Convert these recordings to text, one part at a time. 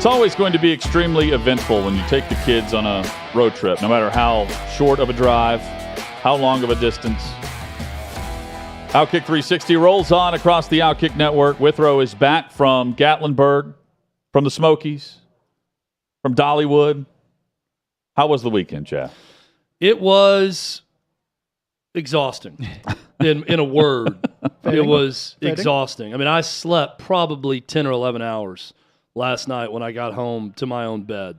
always going to be extremely eventful when you take the kids on a road trip, no matter how short of a drive, how long of a distance. OutKick 360 rolls on across the OutKick network. Withrow is back from Gatlinburg, from the Smokies, from Dollywood. How was the weekend, Jeff? It was exhausting. In a word, it was exhausting. I mean, I slept probably 10 or 11 hours last night when I got home to my own bed.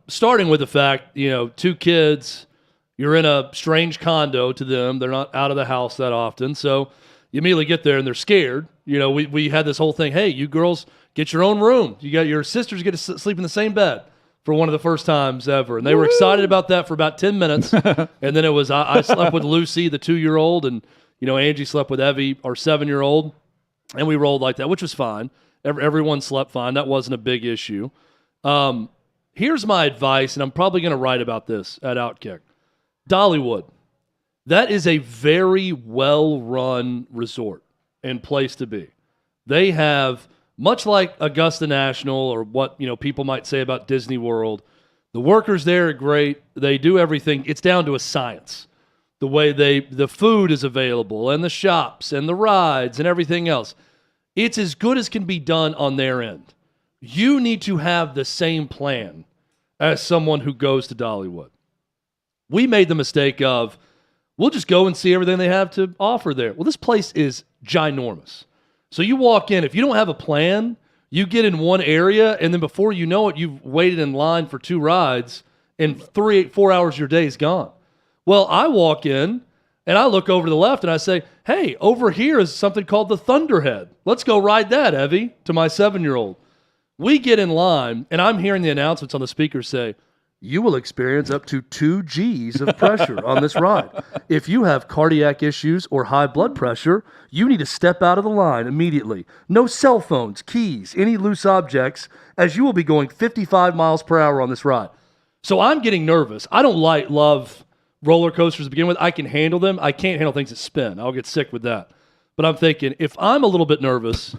Starting with the fact, two kids, you're in a strange condo to them. They're not out of the house that often. So you immediately get there and they're scared. We had this whole thing, hey, you girls get your own room. You got your sisters get to sleep in the same bed for one of the first times ever. And they were excited about that for about 10 minutes. And then it was, I slept with Lucy, the 2-year-old, and, Angie slept with Evie, our 7-year-old. And we rolled like that, which was fine. Everyone slept fine. That wasn't a big issue. Here's my advice, and I'm probably going to write about this at OutKick. Dollywood. That is a very well-run resort and place to be. They have, much like Augusta National or what people might say about Disney World, the workers there are great. They do everything. It's down to a science. The way the food is available and the shops and the rides and everything else. It's as good as can be done on their end. You need to have the same plan as someone who goes to Dollywood. We made the mistake of, we'll just go and see everything they have to offer there. Well, this place is ginormous. So you walk in, if you don't have a plan, you get in one area, and then before you know it, you've waited in line for 2 rides, and 4 hours of your day is gone. Well, I walk in, and I look over to the left, and I say, hey, over here is something called the Thunderhead. Let's go ride that, Evie, to my 7-year-old. We get in line, and I'm hearing the announcements on the speaker say, you will experience up to 2 Gs of pressure on this ride. If you have cardiac issues or high blood pressure, you need to step out of the line immediately. No cell phones, keys, any loose objects, as you will be going 55 miles per hour on this ride. So I'm getting nervous. I don't love roller coasters to begin with. I can handle them. I can't handle things that spin. I'll get sick with that. But I'm thinking, if I'm a little bit nervous,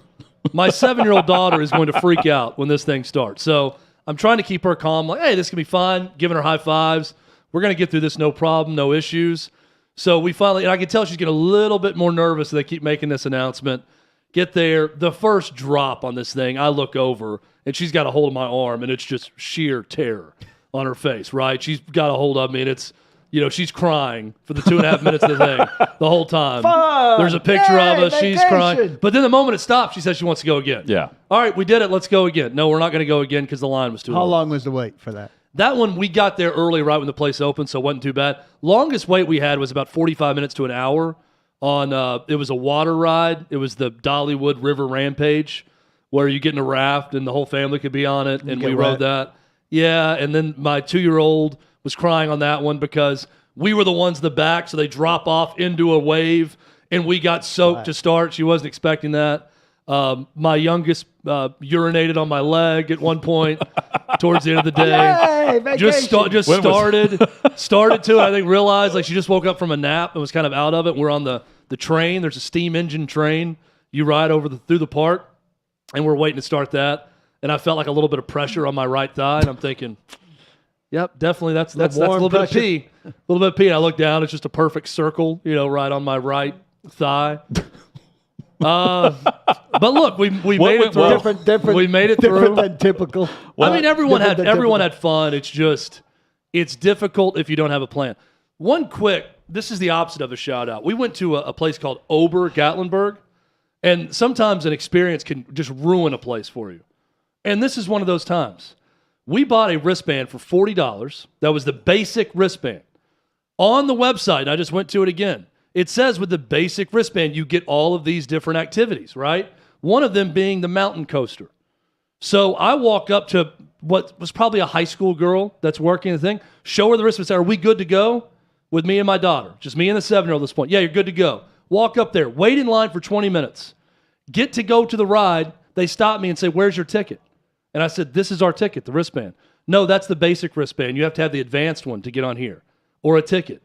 my 7-year-old daughter is going to freak out when this thing starts. So I'm trying to keep her calm, like, hey, this can be fine, giving her high fives. We're going to get through this, no problem, no issues. So we finally, and I can tell she's getting a little bit more nervous as they keep making this announcement. Get there, the first drop on this thing, I look over, and she's got a hold of my arm, and it's just sheer terror on her face, right? She's got a hold of me, and it's, she's crying for the 2.5 minutes of the thing the whole time. Fun! There's a picture of us. Vacation! She's crying. But then the moment it stops, she says she wants to go again. Yeah. All right, we did it. Let's go again. No, we're not going to go again because the line was too long. How long was the wait for that? That one, we got there early right when the place opened, so it wasn't too bad. Longest wait we had was about 45 minutes to an hour on, it was a water ride. It was the Dollywood River Rampage where you get in a raft and the whole family could be on it, and we rode that. Yeah, and then my 2-year-old was crying on that one because we were the ones in the back, so they drop off into a wave, and we got soaked to start. She wasn't expecting that. My youngest urinated on my leg at one point towards the end of the day. Yay, started to, I think, realize like she just woke up from a nap and was kind of out of it. We're on the train. There's a steam engine train. You ride through the park, and we're waiting to start that. And I felt like a little bit of pressure on my right thigh, and I'm thinking, yep, definitely that's a little bit of pee. A little bit of pee. And I look down, it's just a perfect circle, right on my right thigh. But look, we made it through. Different. We made it through. Different than typical. I mean, everyone had fun. It's difficult if you don't have a plan. This is the opposite of a shout out. We went to a place called Ober Gatlinburg, and sometimes an experience can just ruin a place for you. And this is one of those times. We bought a wristband for $40. That was the basic wristband. On the website, I just went to it again. It says with the basic wristband, you get all of these different activities, right? One of them being the mountain coaster. So I walk up to what was probably a high school girl that's working the thing, show her the wristband, say, are we good to go? With me and my daughter, just me and the 7-year-old at this point. Yeah, you're good to go. Walk up there, wait in line for 20 minutes. Get to go to the ride. They stop me and say, where's your ticket? And I said, this is our ticket, the wristband. No, that's the basic wristband. You have to have the advanced one to get on here, or a ticket.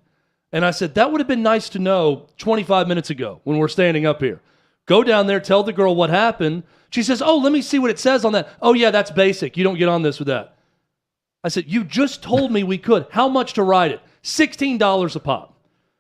And I said, that would have been nice to know 25 minutes ago when we're standing up here. Go down there, tell the girl what happened. She says, oh, let me see what it says on that. Oh, yeah, that's basic. You don't get on this with that. I said, you just told me we could. How much to ride it? $16 a pop.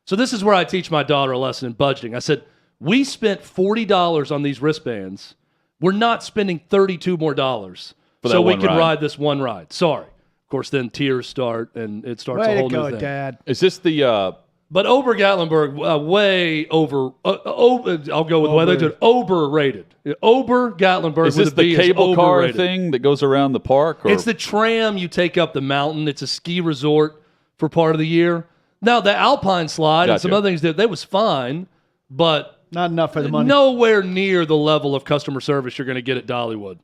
So this is where I teach my daughter a lesson in budgeting. I said, we spent $40 on these wristbands. We're not spending $32 more so we can ride this one ride. Sorry. Of course, then tears start, and it starts a whole new thing. Dad. Is this the But Ober Gatlinburg, way over. I'll go with the way they did. Overrated. Ober Gatlinburg. is this with a B the is cable car overrated. thing that goes around the park? Or? It's the tram you take up the mountain. It's a ski resort for part of the year. Now, the Alpine slide and some other things, that was fine, but not enough for the money. Nowhere near the level of customer service you're going to get at Dollywood.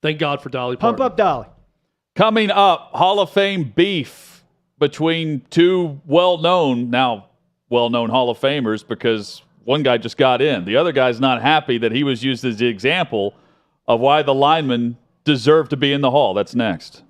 Thank God for Dolly Parton. Pump up Dolly. Coming up, Hall of Fame beef between two well-known Hall of Famers, because one guy just got in. The other guy's not happy that he was used as the example of why the linemen deserve to be in the Hall. That's next.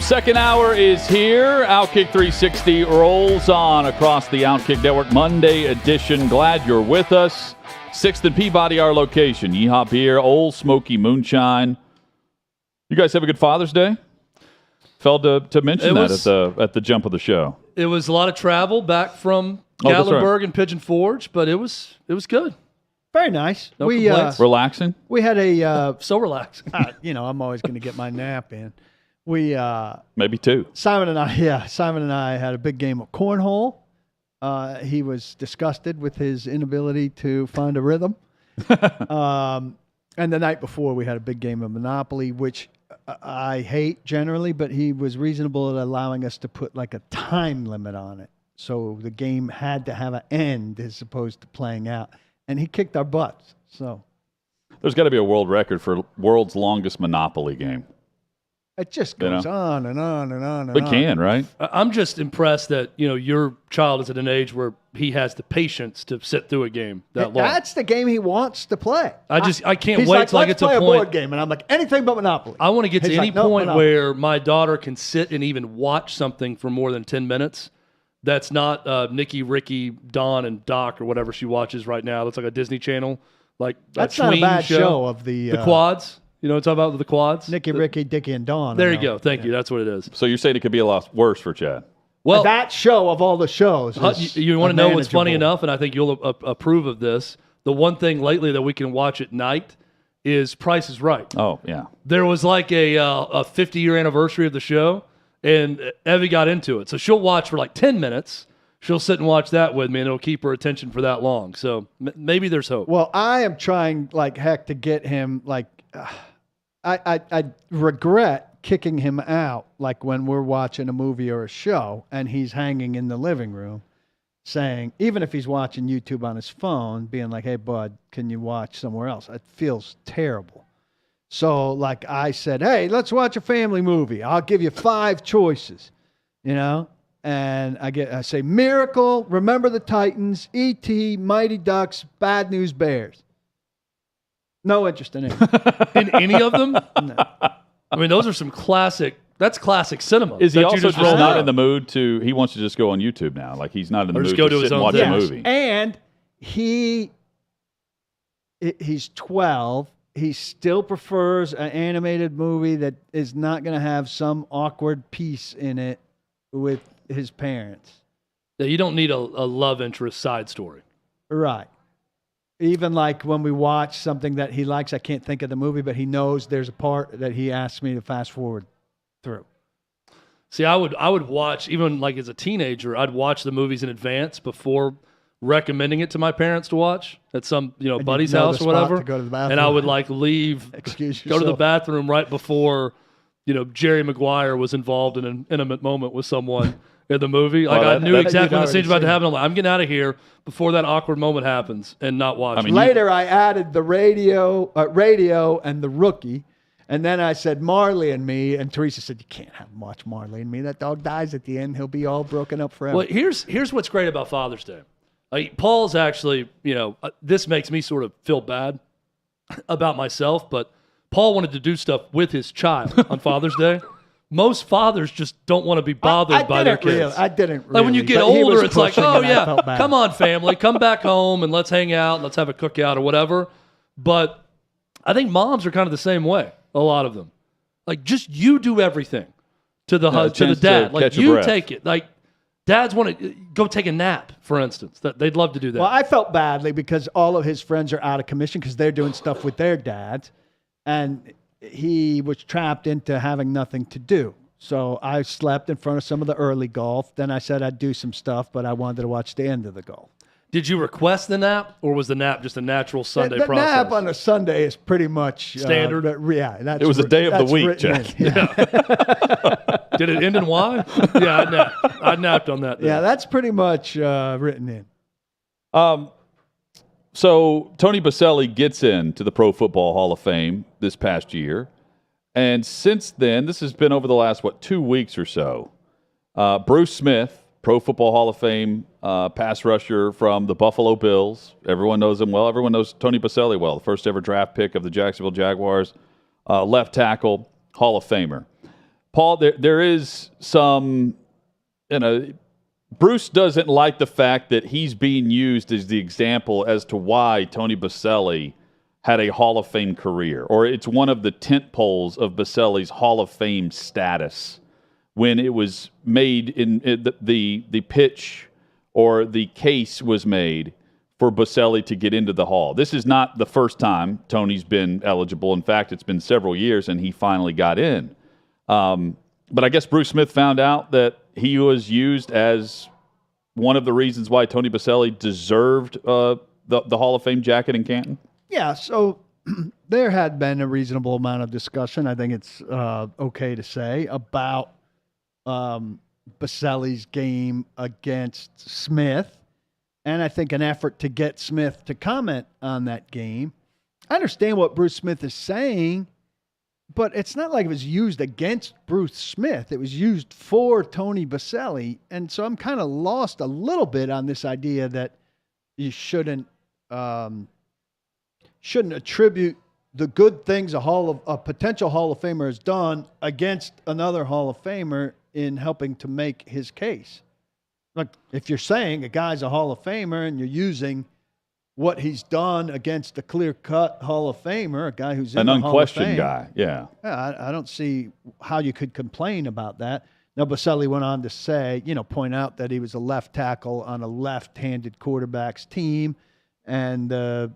Second hour is here. OutKick 360 rolls on across the OutKick Network. Monday edition. Glad you're with us. 6th and Peabody, our location. Yeehaw Beer, Old Smoky Moonshine. You guys have a good Father's Day? Failed to mention that at the jump of the show. It was a lot of travel back from Gatlinburg and Pigeon Forge, but it was good. Very nice. No complaints. Relaxing? We had a So relaxing. I'm always going to get my nap in. We Maybe two. Simon and I had a big game of cornhole. He was disgusted with his inability to find a rhythm. And the night before, we had a big game of Monopoly, which I hate generally, but he was reasonable at allowing us to put like a time limit on it. So the game had to have an end as opposed to playing out. And he kicked our butts. So there's got to be a world record for world's longest Monopoly game. It just goes on and on and on and we on. Can, right? I'm just impressed that, your child is at an age where he has the patience to sit through a game that long. That's the game he wants to play. I can't He's wait till I get to a play point. A board game, and I'm like, anything but Monopoly. I want to get to He's any like, "No, point Monopoly." where my daughter can sit and even watch something for more than 10 minutes. That's not Nikki, Ricky, Dawn, and Doc or whatever she watches right now. That's like a Disney Channel. Like That's not a tween bad show of the quads. You know what I'm talking about, the quads? Nicky, Ricky, Dickie, and Dawn. There you go. Thank you. That's what it is. So you're saying it could be a lot worse for Chad? Well, that show of all the shows. you want to know what's funny unmanageable. enough, and I think you'll approve of this. The one thing lately that we can watch at night is Price is Right. Oh, yeah. There was like a 50-year anniversary of the show, and Evie got into it. So she'll watch for like 10 minutes. She'll sit and watch that with me, and it'll keep her attention for that long. So maybe there's hope. Well, I am trying like heck to get him like. I regret kicking him out like when we're watching a movie or a show and he's hanging in the living room saying, even if he's watching YouTube on his phone, being like, hey, bud, can you watch somewhere else? It feels terrible. So like I said, hey, let's watch a family movie. I'll give you 5 choices, and I say Miracle, Remember the Titans, E.T., Mighty Ducks, Bad News Bears. No interest in it. In any of them? No. I mean, those are some classic. That's classic cinema. Is he that you also just roll not out. in the mood to? He wants to just go on YouTube now. Like he's not in the Or mood just go to to his sit and own watch thing. a Yes. movie. And he's 12. He still prefers an animated movie that is not going to have some awkward piece in it with his parents. Yeah, you don't need a love interest side story. Right. Even like when we watch something that he likes, I can't think of the movie, but he knows there's a part that he asks me to fast forward through. See, I would watch, even like as a teenager, I'd watch the movies in advance before recommending it to my parents to watch at some buddy's know the house or spot whatever. to go to the and I bathroom. would like leave, Excuse go to the yourself. bathroom right before Jerry Maguire was involved in an intimate moment with someone in the movie. Like Well, I knew that- exactly when the you'd scene's about to already happen. I'm like, I'm getting out of here before that awkward moment happens and not watch. I mean, Later, I added the radio and the Rookie. And then I said Marley and Me, and Teresa said, you can't watch Marley and Me. That dog dies at the end. He'll be all broken up forever. Well, here's what's great about Father's Day. Paul's actually, this makes me sort of feel bad about myself, but Paul wanted to do stuff with his child on Father's Day. Most fathers just don't want to be bothered by their kids. I didn't really. Like when you get but he was older, it's like, pushing oh and I yeah, felt bad. come on, family, come back home and let's hang out and let's have a cookout or whatever. But I think moms are kind of the same way. A lot of them, like just you do everything to the Yeah, to the chance to dad. Like catch your you breath. take it. Like dads want to go take a nap, for instance. That they'd love to do that. Well, I felt badly because all of his friends are out of commission because they're doing stuff with their dads, and he was trapped into having nothing to do. So I slept in front of some of the early golf. Then I said I'd do some stuff, but I wanted to watch the end of the golf. Did you request the nap, or was the nap just a natural Sunday the process? nap on a Sunday is pretty much Standard? Yeah, that's It was a day of the that's week, written Jack. in. Yeah. Did it end in Y? Yeah, I napped on that day. Yeah, that's pretty much written in. So Tony Baselli gets into the Pro Football Hall of Fame this past year. And since then, this has been over the last, 2 weeks or so. Bruce Smith, Pro Football Hall of Fame pass rusher from the Buffalo Bills. Everyone knows him well. Everyone knows Tony Baselli well. The first ever draft pick of the Jacksonville Jaguars. Left tackle, Hall of Famer. Paul, there is some, Bruce doesn't like the fact that he's being used as the example as to why Tony Boselli had a Hall of Fame career, or it's one of the tent poles of Boselli's Hall of Fame status when it was made in the pitch or the case was made for Boselli to get into the Hall. This is not the first time Tony's been eligible. In fact, it's been several years, and he finally got in. But I guess Bruce Smith found out that he was used as one of the reasons why Tony Boselli deserved the Hall of Fame jacket in Canton. Yeah, so there had been a reasonable amount of discussion, I think it's okay to say, about Boselli's game against Smith, and I think an effort to get Smith to comment on that game. I understand what Bruce Smith is saying, but it's not like it was used against Bruce Smith. It was used for Tony Boselli, and so I'm kind of lost a little bit on this idea that you shouldn't attribute the good things a potential Hall of Famer has done against another Hall of Famer in helping to make his case. Like, if you're saying a guy's a Hall of Famer and you're using what he's done against a clear-cut Hall of Famer, a guy who's in the Hall of Fame. An unquestioned guy, yeah. I don't see how you could complain about that. Now, Boselli went on to say, point out that he was a left tackle on a left-handed quarterback's team and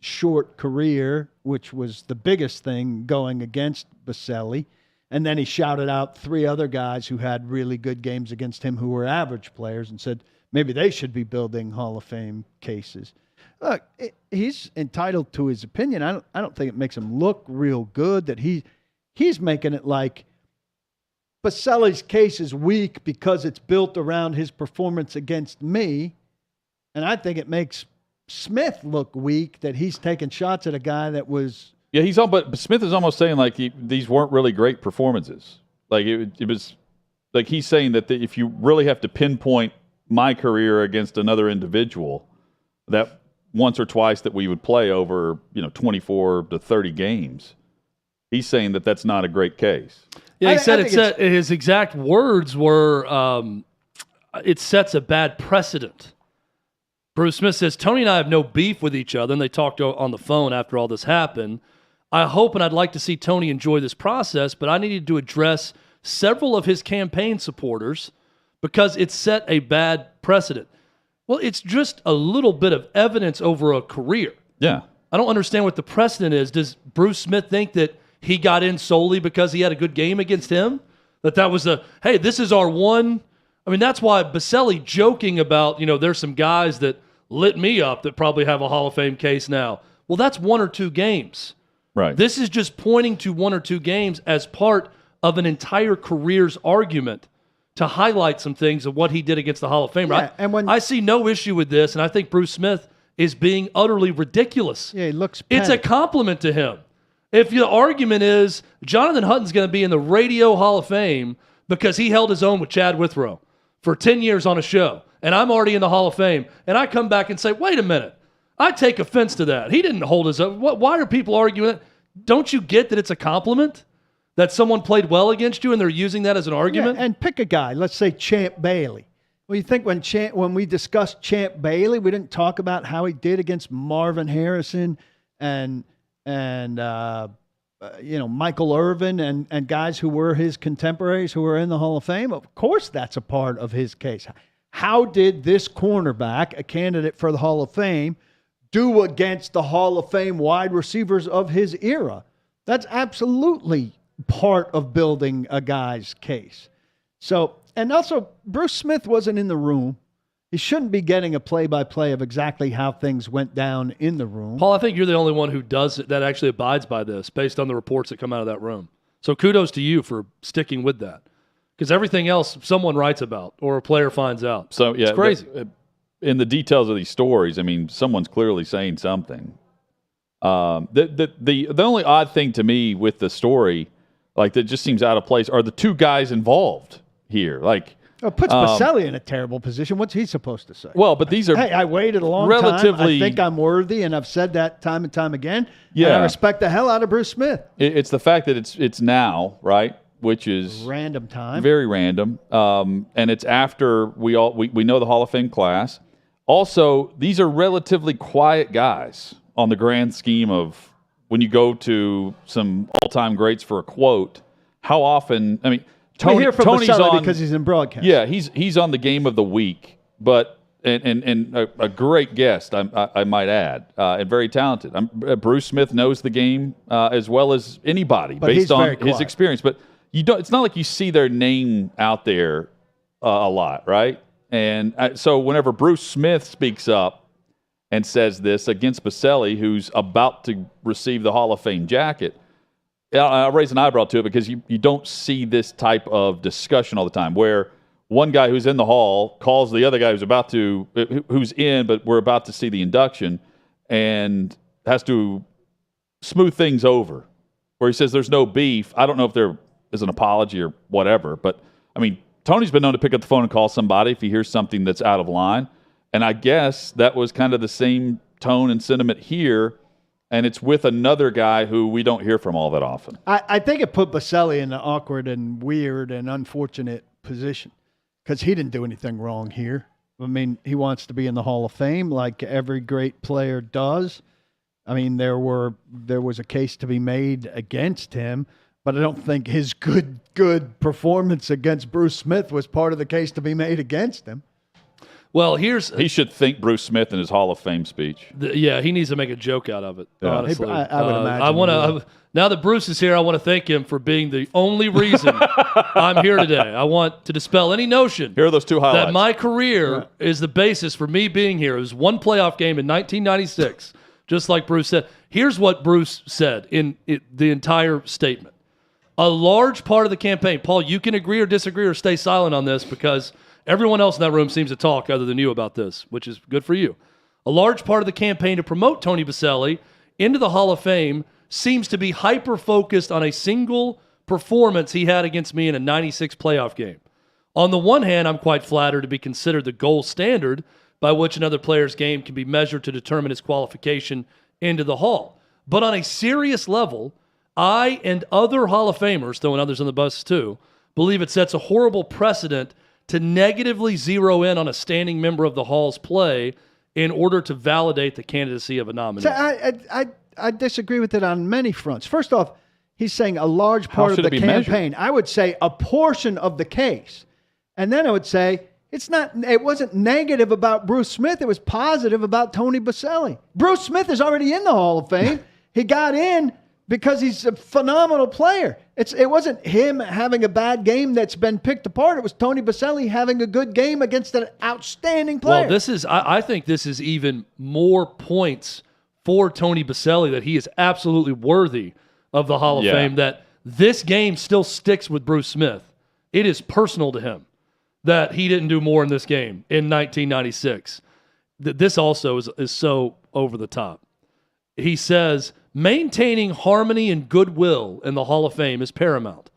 short career, which was the biggest thing going against Boselli. And then he shouted out 3 other guys who had really good games against him who were average players and said maybe they should be building Hall of Fame cases. Look, he's entitled to his opinion. I don't think it makes him look real good that he's making it like Boselli's case is weak because it's built around his performance against me. And I think it makes Smith look weak that he's taking shots at a guy that was... Yeah, but Smith is almost saying like these weren't really great performances. Like it was like he's saying that if you really have to pinpoint my career against another individual, that once or twice that we would play over 24 to 30 games, he's saying that that's not a great case. Yeah, he said his exact words were it sets a bad precedent. Bruce Smith says, Tony and I have no beef with each other, and they talked on the phone after all this happened. I hope and I'd like to see Tony enjoy this process, but I needed to address several of his campaign supporters because it set a bad precedent. Well, it's just a little bit of evidence over a career. Yeah. I don't understand what the precedent is. Does Bruce Smith think that he got in solely because he had a good game against him? That was hey, this is our one... I mean, that's why Boselli joking about, there's some guys that lit me up that probably have a Hall of Fame case now. Well, that's 1 or 2 games. Right. This is just pointing to 1 or 2 games as part of an entire career's argument to highlight some things of what he did against the Hall of Fame. Yeah, and I see no issue with this, and I think Bruce Smith is being utterly ridiculous. Yeah, he looks petty. It's a compliment to him. If the argument is Jonathan Hutton's going to be in the Radio Hall of Fame because he held his own with Chad Withrow for 10 years on a show, and I'm already in the Hall of Fame, and I come back and say, wait a minute, I take offense to that. He didn't hold his own. Why are people arguing that? Don't you get that it's a compliment that someone played well against you and they're using that as an argument? Yeah, and pick a guy. Let's say Champ Bailey. Well, you think when we discussed Champ Bailey, we didn't talk about how he did against Marvin Harrison and Michael Irvin and guys who were his contemporaries who were in the Hall of Fame? Of course that's a part of his case. How did this cornerback, a candidate for the Hall of Fame, do against the Hall of Fame wide receivers of his era? That's absolutely part of building a guy's case. So, and also, Bruce Smith wasn't in the room. He shouldn't be getting a play-by-play of exactly how things went down in the room. Paul, I think you're the only one who does it, that actually abides by this based on the reports that come out of that room. So kudos to you for sticking with that. Because everything else someone writes about or a player finds out. So, yeah, it's crazy. In the details of these stories, I mean, someone's clearly saying something. The only odd thing to me with the story, like that just seems out of place, are the 2 guys involved here. Like, it puts Boselli in a terrible position. What's he supposed to say? Well, but these are... Hey, I waited a long time. I think I'm worthy, and I've said that time and time again. Yeah. And I respect the hell out of Bruce Smith. It's the fact that it's now, right? which is random time. Very random. And it's after we know the Hall of Fame class. Also, these are relatively quiet guys on the grand scheme of when you go to some all-time greats for a quote. How often? I mean, Tony's Tony's on because he's in broadcast. Yeah, he's on the game of the week, but and a great guest, I might add, and very talented. Bruce Smith knows the game as well as anybody based on his experience. But you don't. It's not like you see their name out there a lot, right? And so whenever Bruce Smith speaks up and says this against Baselli, who's about to receive the Hall of Fame jacket, I'll raise an eyebrow to it because you don't see this type of discussion all the time where one guy who's in the hall calls the other guy who's in, but we're about to see the induction and has to smooth things over where he says there's no beef. I don't know if there is an apology or whatever, but I mean, Tony's been known to pick up the phone and call somebody if he hears something that's out of line. And I guess that was kind of the same tone and sentiment here. And it's with another guy who we don't hear from all that often. I think it put Baselli in an awkward and weird and unfortunate position because he didn't do anything wrong here. I mean, he wants to be in the Hall of Fame like every great player does. I mean, there was a case to be made against him, but I don't think his good performance against Bruce Smith was part of the case to be made against him. Well, he should thank Bruce Smith in his Hall of Fame speech. He needs to make a joke out of it. Yeah. Honestly, I would imagine. Now that Bruce is here, I want to thank him for being the only reason I'm here today. I want to dispel any notion. Here are those two highlights. That my career is the basis for me being here. It was one playoff game in 1996, just like Bruce said. Here's what Bruce said in the entire statement. A large part of the campaign, Paul, you can agree or disagree or stay silent on this because everyone else in that room seems to talk other than you about this, which is good for you. A large part of the campaign to promote Tony Baselli into the Hall of Fame seems to be hyper-focused on a single performance he had against me in a 96 playoff game. On the one hand, I'm quite flattered to be considered the gold standard by which another player's game can be measured to determine his qualification into the Hall. But on a serious level, I and other Hall of Famers, throwing others on the bus too, believe it sets a horrible precedent to negatively zero in on a standing member of the Hall's play in order to validate the candidacy of a nominee. So I disagree with it on many fronts. First off, he's saying a large part of the campaign. I would say a portion of the case. And then I would say it wasn't negative about Bruce Smith. It was positive about Tony Baselli. Bruce Smith is already in the Hall of Fame. He got in because he's a phenomenal player. It wasn't him having a bad game that's been picked apart. It was Tony Baselli having a good game against an outstanding player. Well, I think this is even more points for Tony Baselli that he is absolutely worthy of the Hall of Fame, that this game still sticks with Bruce Smith. It is personal to him that he didn't do more in this game in 1996. This also is so over the top. He says, maintaining harmony and goodwill in the Hall of Fame is paramount.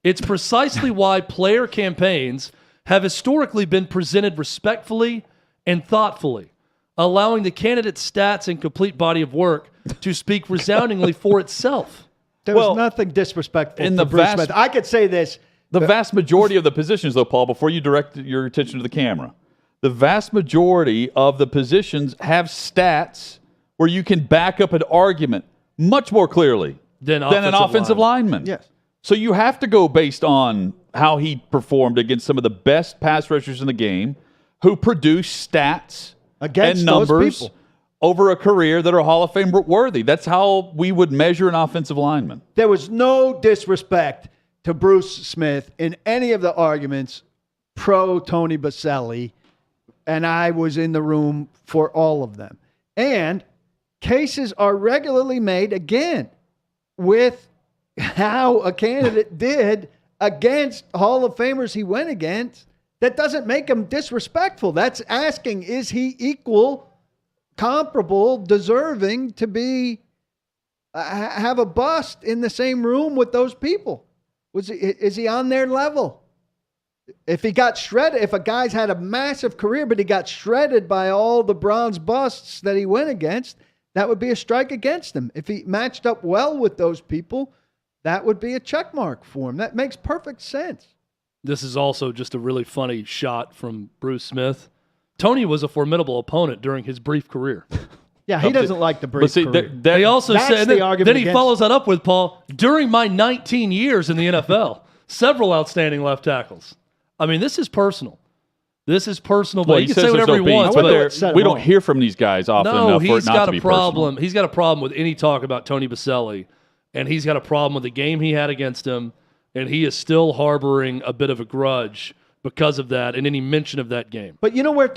It's precisely why player campaigns have historically been presented respectfully and thoughtfully, allowing the candidate's stats and complete body of work to speak resoundingly for itself. There was nothing disrespectful in to Bruce Smith. I could say this. The vast majority of the positions, though, Paul, before you direct your attention to the camera, the vast majority of the positions have stats where you can back up an argument much more clearly than an offensive lineman. Yes. So you have to go based on how he performed against some of the best pass rushers in the game who produce stats against and numbers those people over a career that are Hall of Fame worthy. That's how we would measure an offensive lineman. There was no disrespect to Bruce Smith in any of the arguments pro Tony Baselli, and I was in the room for all of them. And cases are regularly made, again, with how a candidate did against Hall of Famers he went against. That doesn't make him disrespectful. That's asking, is he equal, comparable, deserving to be have a bust in the same room with those people? Is he on their level? If he got shredded, if a guy's had a massive career, but he got shredded by all the bronze busts that he went against, that would be a strike against him. If he matched up well with those people, that would be a check mark for him. That makes perfect sense. This is also just a really funny shot from Bruce Smith. Tony was a formidable opponent during his brief career. Yeah, he doesn't like the brief career. He also said, then he against... follows that up with, Paul, during my 19 years in the NFL, several outstanding left tackles. I mean, this is personal. This is personal, but he can say whatever he wants. But we don't hear from these guys often enough for it not to be personal. He's got a problem with any talk about Tony Baselli, and he's got a problem with the game he had against him, and he is still harboring a bit of a grudge because of that and any mention of that game. But you know where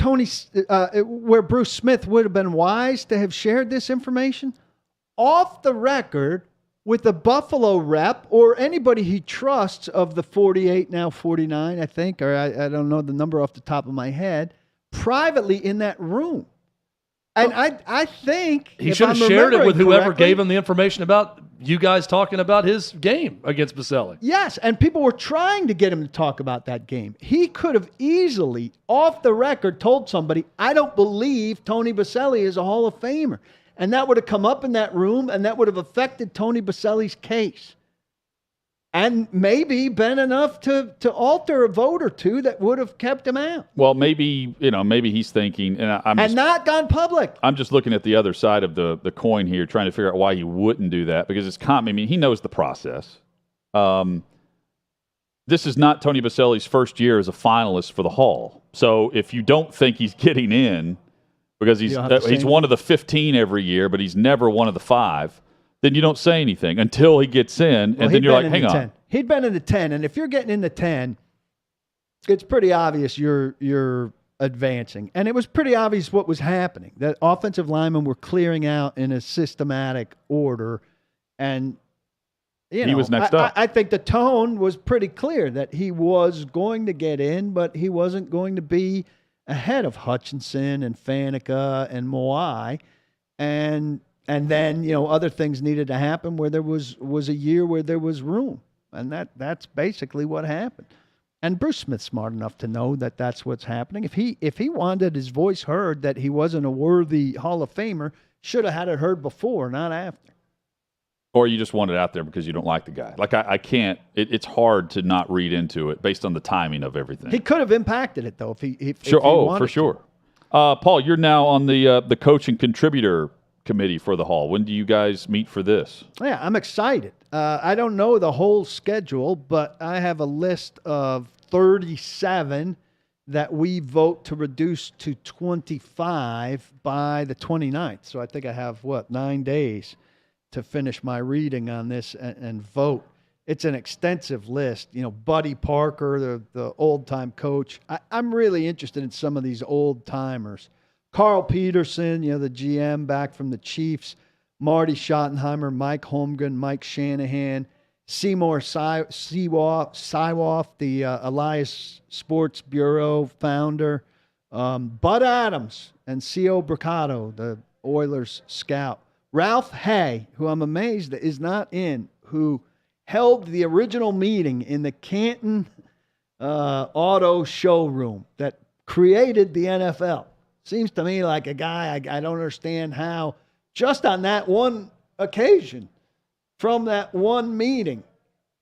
where Bruce Smith would have been wise to have shared this information? Off the record with the Buffalo rep or anybody he trusts of the 48, now 49, I think, or I don't know the number off the top of my head, privately in that room. And I think he should have shared it with whoever gave him the information about you guys talking about his game against Baselli. Yes, and people were trying to get him to talk about that game. He could have easily, off the record, told somebody, I don't believe Tony Baselli is a Hall of Famer. And that would have come up in that room, and that would have affected Tony Baselli's case. And maybe been enough to alter a vote or two that would have kept him out. Well, maybe he's thinking, and not gone public. I'm just looking at the other side of the coin here, trying to figure out why he wouldn't do that, because it's common. I mean, he knows the process. This is not Tony Baselli's first year as a finalist for the Hall. So if you don't think he's getting in because he's one of the 15 every year, but he's never one of the 5, then you don't say anything until he gets in, and then you're like, hang on. He'd been in the 10, and if you're getting in the 10, it's pretty obvious you're advancing. And it was pretty obvious what was happening, that offensive linemen were clearing out in a systematic order, and he was next up. I think the tone was pretty clear that he was going to get in, but he wasn't going to be ahead of Hutchinson and Faneca and Moai, and then, other things needed to happen where there was a year where there was room. And that's basically what happened. And Bruce Smith's smart enough to know that that's what's happening. If he wanted his voice heard that he wasn't a worthy Hall of Famer, should have had it heard before, not after. Or you just want it out there because you don't like the guy. Like, I can't – it's hard to not read into it based on the timing of everything. He could have impacted it, though, if he wanted for sure. Paul, you're now on the coach and contributor committee for the Hall. When do you guys meet for this? Yeah, I'm excited. I don't know the whole schedule, but I have a list of 37 that we vote to reduce to 25 by the 29th. So I think I have, 9 days to finish my reading on this and vote. It's an extensive list. Buddy Parker, the old-time coach. I'm really interested in some of these old-timers. Carl Peterson, the GM back from the Chiefs, Marty Schottenheimer, Mike Holmgren, Mike Shanahan, Seymour Siwoff, the Elias Sports Bureau founder, Bud Adams, and C.O. Bricado, the Oilers scout. Ralph Hay, who I'm amazed that is not in, who held the original meeting in the Canton Auto Showroom that created the NFL. Seems to me like a guy I don't understand how, just on that one occasion, from that one meeting,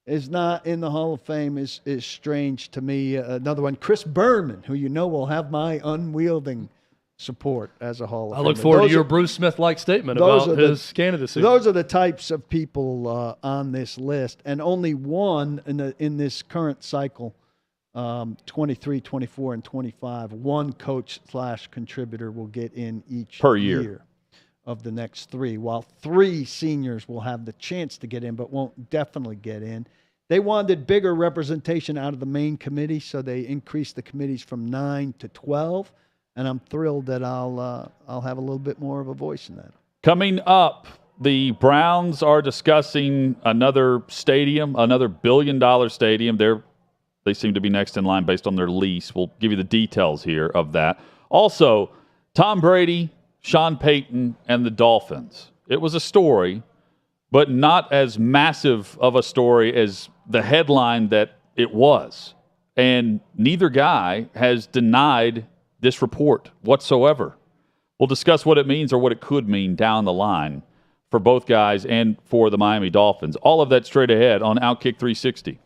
is not in the Hall of Fame is strange to me. Another one, Chris Berman, who will have my unwielding support as a Hall of Famer. I look forward to your Bruce Smith-like statement about his candidacy. Those are the types of people on this list, and only one in this current cycle, 23, 24, and 25, one coach/contributor will get in each per year of the next 3, while 3 seniors will have the chance to get in but won't definitely get in. They wanted bigger representation out of the main committee, so they increased the committees from 9 to 12, and I'm thrilled that I'll have a little bit more of a voice in that. Coming up, the Browns are discussing another stadium, another billion-dollar stadium. They seem to be next in line based on their lease. We'll give you the details here of that. Also, Tom Brady, Sean Payton, and the Dolphins. It was a story, but not as massive of a story as the headline that it was. And neither guy has denied this report whatsoever. We'll discuss what it means or what it could mean down the line. for both guys and for the Miami Dolphins. All of that straight ahead on OutKick 360.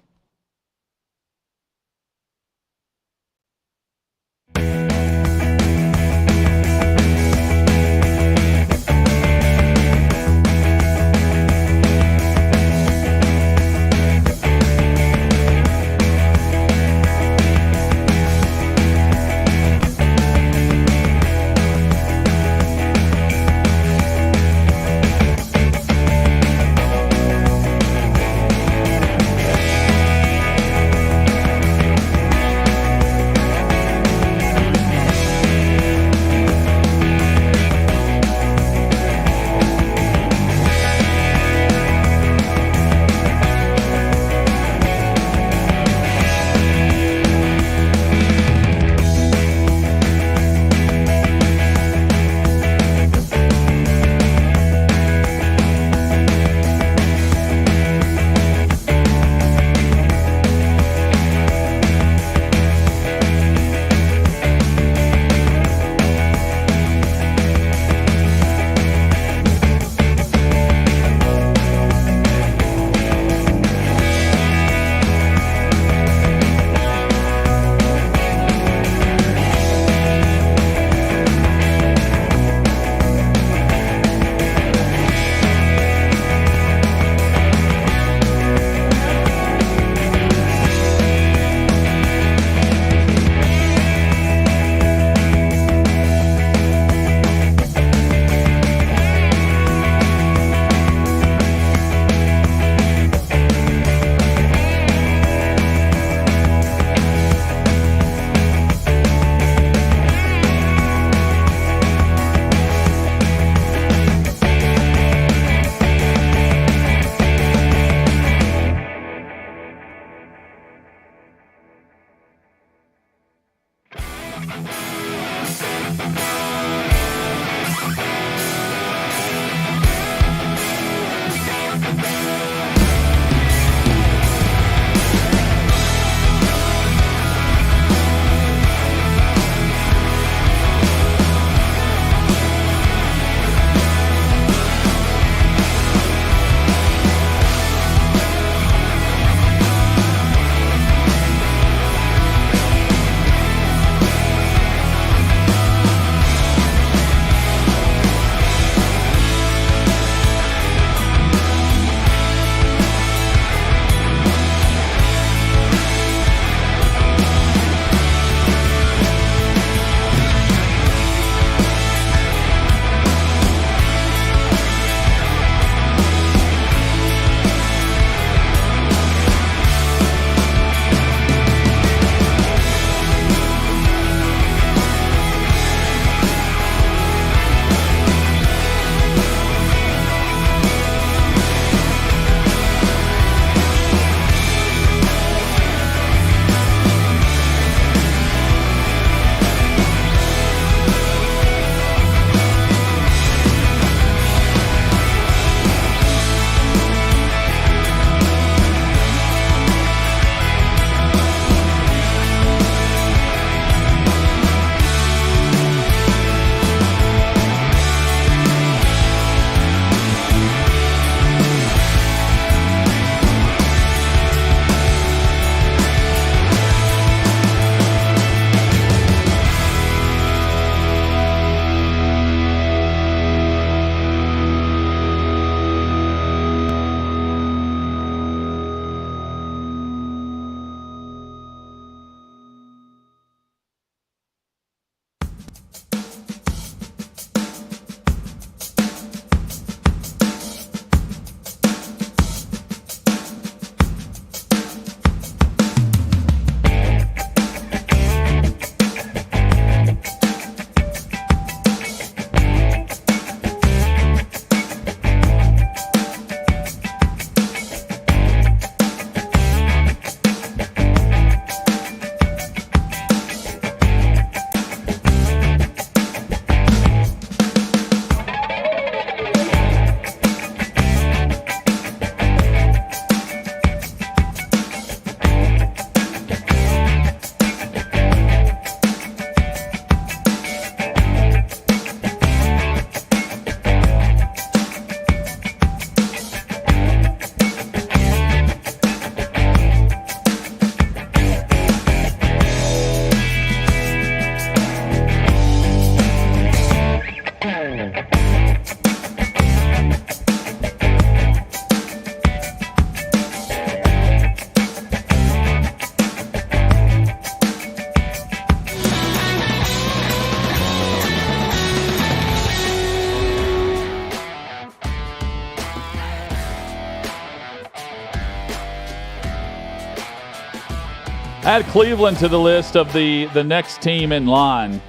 Add Cleveland to the list of the next team in line,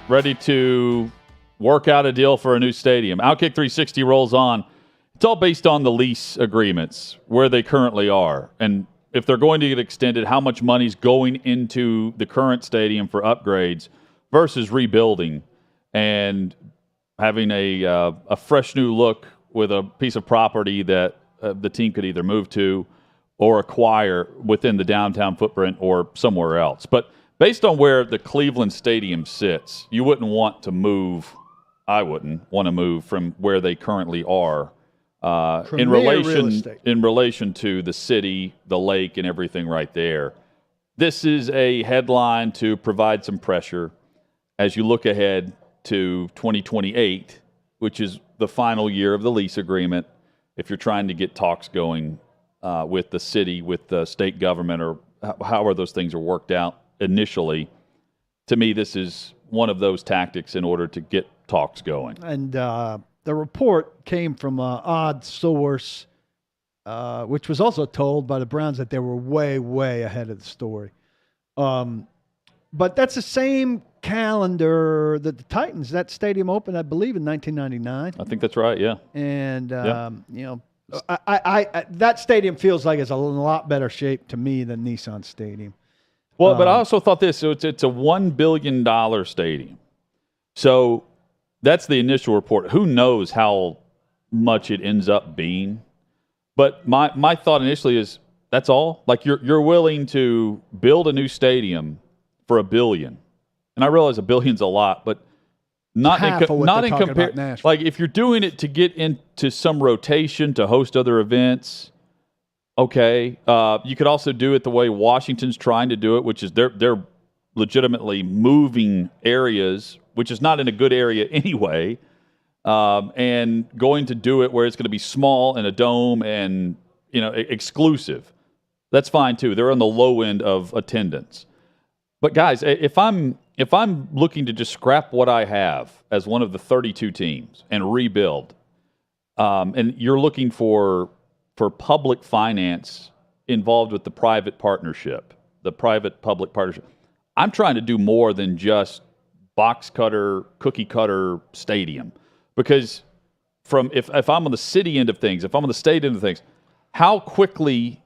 ready to work out a deal for a new stadium. OutKick 360 rolls on. It's all based on the lease agreements, where they currently are. And if they're going to get extended, how much money's going into the current stadium for upgrades versus rebuilding and having a fresh new look with a piece of property that the team could either move to or acquire within the downtown footprint or somewhere else. But based on where the Cleveland Stadium sits, you wouldn't want to move. I wouldn't want to move from where they currently are in relation to the city, the lake, and everything right there. This is a headline to provide some pressure as you look ahead to 2028, which is the final year of the lease agreement. If you're trying to get talks going with the city, with the state government, or however those things are worked out initially, to me, this is one of those tactics in order to get talks going. And the report came from an odd source, which was also told by the Browns that they were way, way ahead of the story. But that's the same calendar that the Titans, that stadium opened, I believe, in 1999. I think that's right, yeah. And, you know, I that stadium feels like it's a lot better shape to me than Nissan Stadium. Well, but I also thought this, so it's a $1 billion stadium. So that's the initial report. Who knows how much it ends up being? But my thought initially is, that's all? Like, you're willing to build a new stadium for $1 billion. And I realize $1 billion's a lot, but not in comparison. Like, if you're doing it to get into some rotation to host other events, okay. You could also do it the way Washington's trying to do it, which is they're legitimately moving areas, which is not in a good area anyway, and going to do it where it's going to be small and a dome and, you know, exclusive. That's fine too. They're on the low end of attendance. But guys, if I'm looking to just scrap what I have as one of the 32 teams and rebuild, and you're looking for public finance involved with the private partnership, the private-public partnership, I'm trying to do more than just box cutter, cookie cutter stadium. Because if I'm on the city end of things, if I'm on the state end of things, how quickly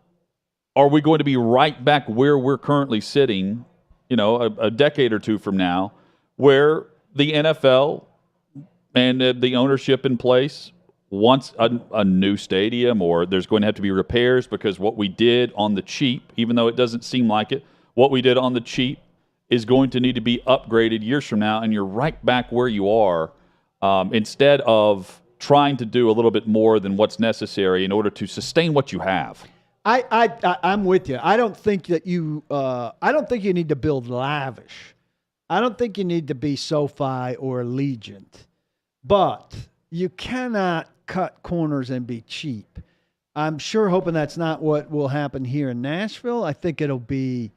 are we going to be right back where we're currently sitting, you know, a decade or two from now, where the NFL and the ownership in place wants a new stadium, or there's going to have to be repairs because what we did on the cheap, even though it doesn't seem like it, what we did on the cheap is going to need to be upgraded years from now, and you're right back where you are, instead of trying to do a little bit more than what's necessary in order to sustain what you have. I'm with you. I don't think that you need to build lavish. I don't think you need to be SoFi or Allegiant. But you cannot cut corners and be cheap. I'm sure hoping that's not what will happen here in Nashville. I think it'll be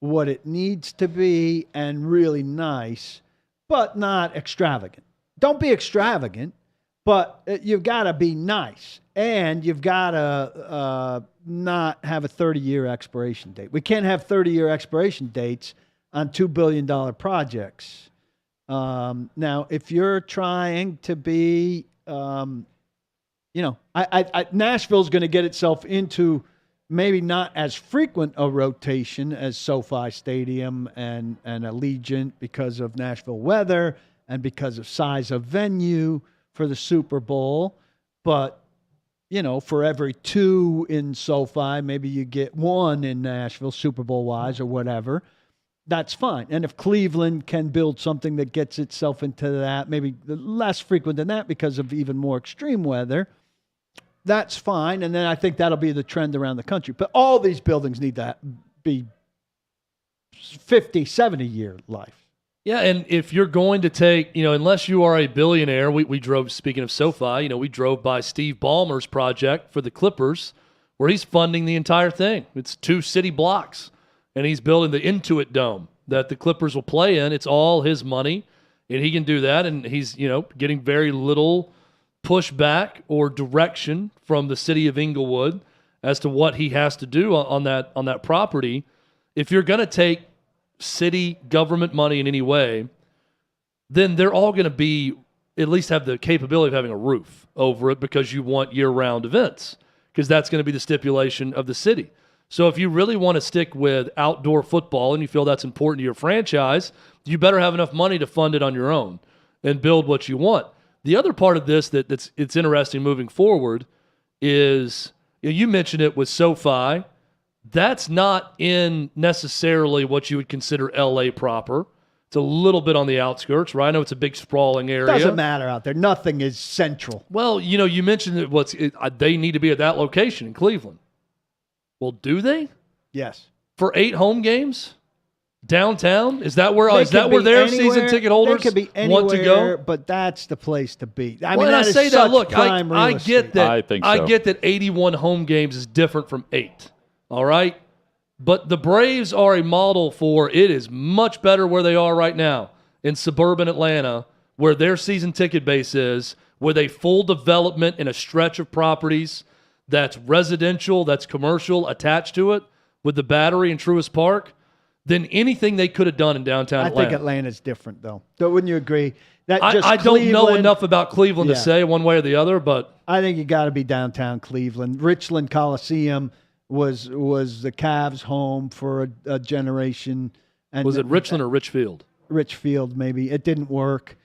what it needs to be and really nice, but not extravagant. Don't be extravagant, but you've got to be nice. And you've got to not have a 30-year expiration date. We can't have 30-year expiration dates on $2 billion projects. Now, if you're trying to be, Nashville's going to get itself into maybe not as frequent a rotation as SoFi Stadium and Allegiant because of Nashville weather and because of size of venue for the Super Bowl. But, you know, for every two in SoFi, maybe you get one in Nashville, Super Bowl-wise or whatever. That's fine. And if Cleveland can build something that gets itself into that, maybe less frequent than that because of even more extreme weather, that's fine. And then I think that'll be the trend around the country. But all these buildings need to be 50, 70-year life. Yeah, and if you're going to take, unless you are a billionaire, we drove, speaking of SoFi, we drove by Steve Ballmer's project for the Clippers, where he's funding the entire thing. It's 2 city blocks, and he's building the Intuit Dome that the Clippers will play in. It's all his money, and he can do that, and he's, getting very little pushback or direction from the city of Inglewood as to what he has to do on that property. if you're going to take city government money in any way, then they're all going to be at least have the capability of having a roof over it because you want year-round events because that's going to be the stipulation of the city. So if you really want to stick with outdoor football and you feel that's important to your franchise, you better have enough money to fund it on your own and build what you want. The other part of this it's interesting moving forward is you mentioned it with SoFi. That's not in necessarily what you would consider LA proper. It's a little bit on the outskirts, right? I know it's a big sprawling area. Doesn't matter out there. Nothing is central. Well, you mentioned that they need to be at that location in Cleveland. Well, do they? Yes. For 8 home games downtown? Is that where their season ticket holders could be anywhere, want to go? But that's the place to be. I say that. Look, I get that. I think so. I get that 81 home games is different from 8. All right. But the Braves are a model for it is much better where they are right now in suburban Atlanta, where their season ticket base is, with a full development in a stretch of properties that's residential, that's commercial attached to it, with the Battery and Truist Park, than anything they could have done in downtown Atlanta. I think Atlanta's different, though. Wouldn't you agree? I don't know enough about Cleveland to say one way or the other, but I think you got to be downtown Cleveland. Richland Coliseum was the Cavs' home for a generation. And was it Richland or Richfield? Richfield, maybe. It didn't work.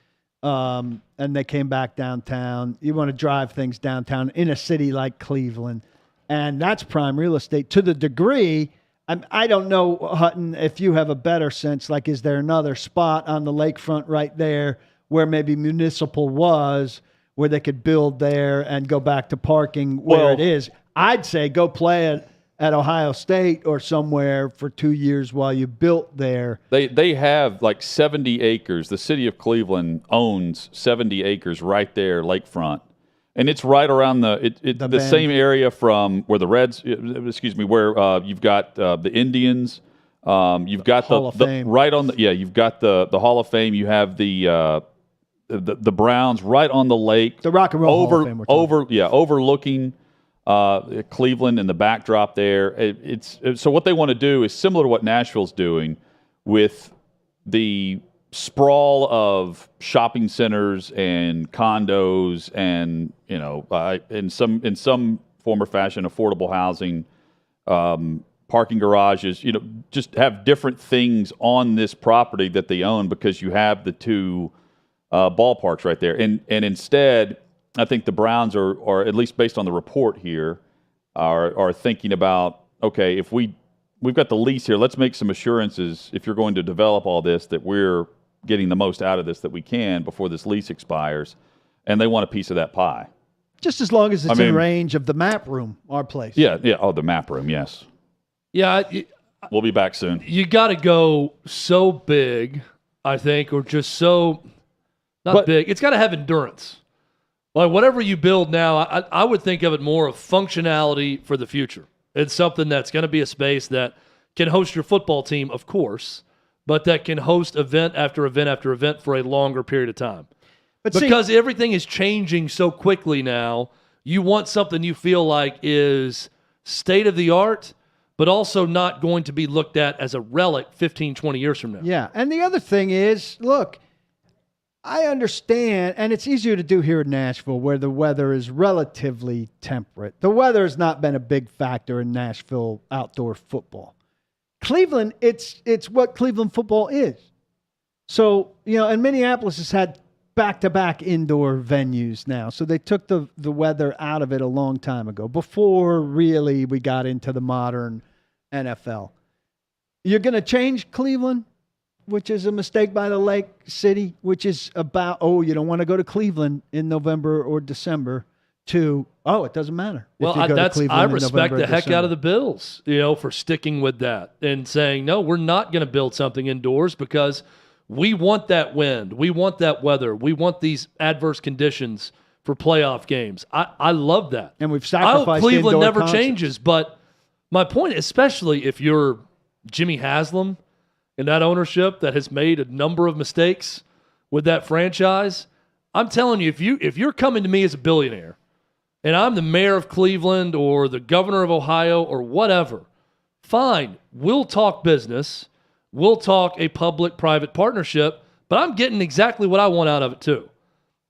And they came back downtown. You want to drive things downtown in a city like Cleveland. And that's prime real estate to the degree. I don't know, Hutton, if you have a better sense, like is there another spot on the lakefront right there where maybe municipal was, where they could build there and go back to parking where it is? I'd say go play it at Ohio State or somewhere for 2 years while you built there. They have like 70 acres. The city of Cleveland owns 70 acres right there, lakefront. And it's right around the same area from where the Reds, where you've got the Indians. You've got Hall of Fame. Right on you've got the Hall of Fame. You have the Browns right on the lake. The Rock and Roll Hall of Fame. Overlooking Cleveland and the backdrop there. So what they want to do is similar to what Nashville's doing with the sprawl of shopping centers and condos and in some form or fashion affordable housing, parking garages, just have different things on this property that they own because you have the two ballparks right there. And instead, I think the Browns are at least based on the report here, are thinking about, okay, if we've got the lease here, let's make some assurances if you're going to develop all this that we're getting the most out of this that we can before this lease expires. And they want a piece of that pie. Just as long as it's in range of the map room, our place. Yeah. Oh, the map room, yes. Yeah. We'll be back soon. You got to go so big, I think, or just so not big. It's got to have endurance. Like whatever you build now, I would think of it more of functionality for the future. It's something that's going to be a space that can host your football team, of course, but that can host event after event after event for a longer period of time. But because everything is changing so quickly now, you want something you feel like is state of the art, but also not going to be looked at as a relic 15, 20 years from now. Yeah, and the other thing is, look, I understand, and it's easier to do here in Nashville where the weather is relatively temperate. The weather has not been a big factor in Nashville outdoor football. Cleveland, it's what Cleveland football is. So, and Minneapolis has had back-to-back indoor venues now. So they took the weather out of it a long time ago, before really we got into the modern NFL. You're going to change Cleveland, which is a mistake by the Lake City, which is about, you don't want to go to Cleveland in November or December, to, it doesn't matter. Well, I respect the heck out of the Bills, for sticking with that and saying, no, we're not going to build something indoors because we want that wind. We want that weather. We want these adverse conditions for playoff games. I love that. And we've sacrificed I hope Cleveland never concerts. changes, but my point, especially if you're Jimmy Haslam and that ownership that has made a number of mistakes with that franchise, I'm telling you, if you're coming to me as a billionaire and I'm the mayor of Cleveland or the governor of Ohio or whatever, fine, we'll talk business. We'll talk a public-private partnership, but I'm getting exactly what I want out of it too.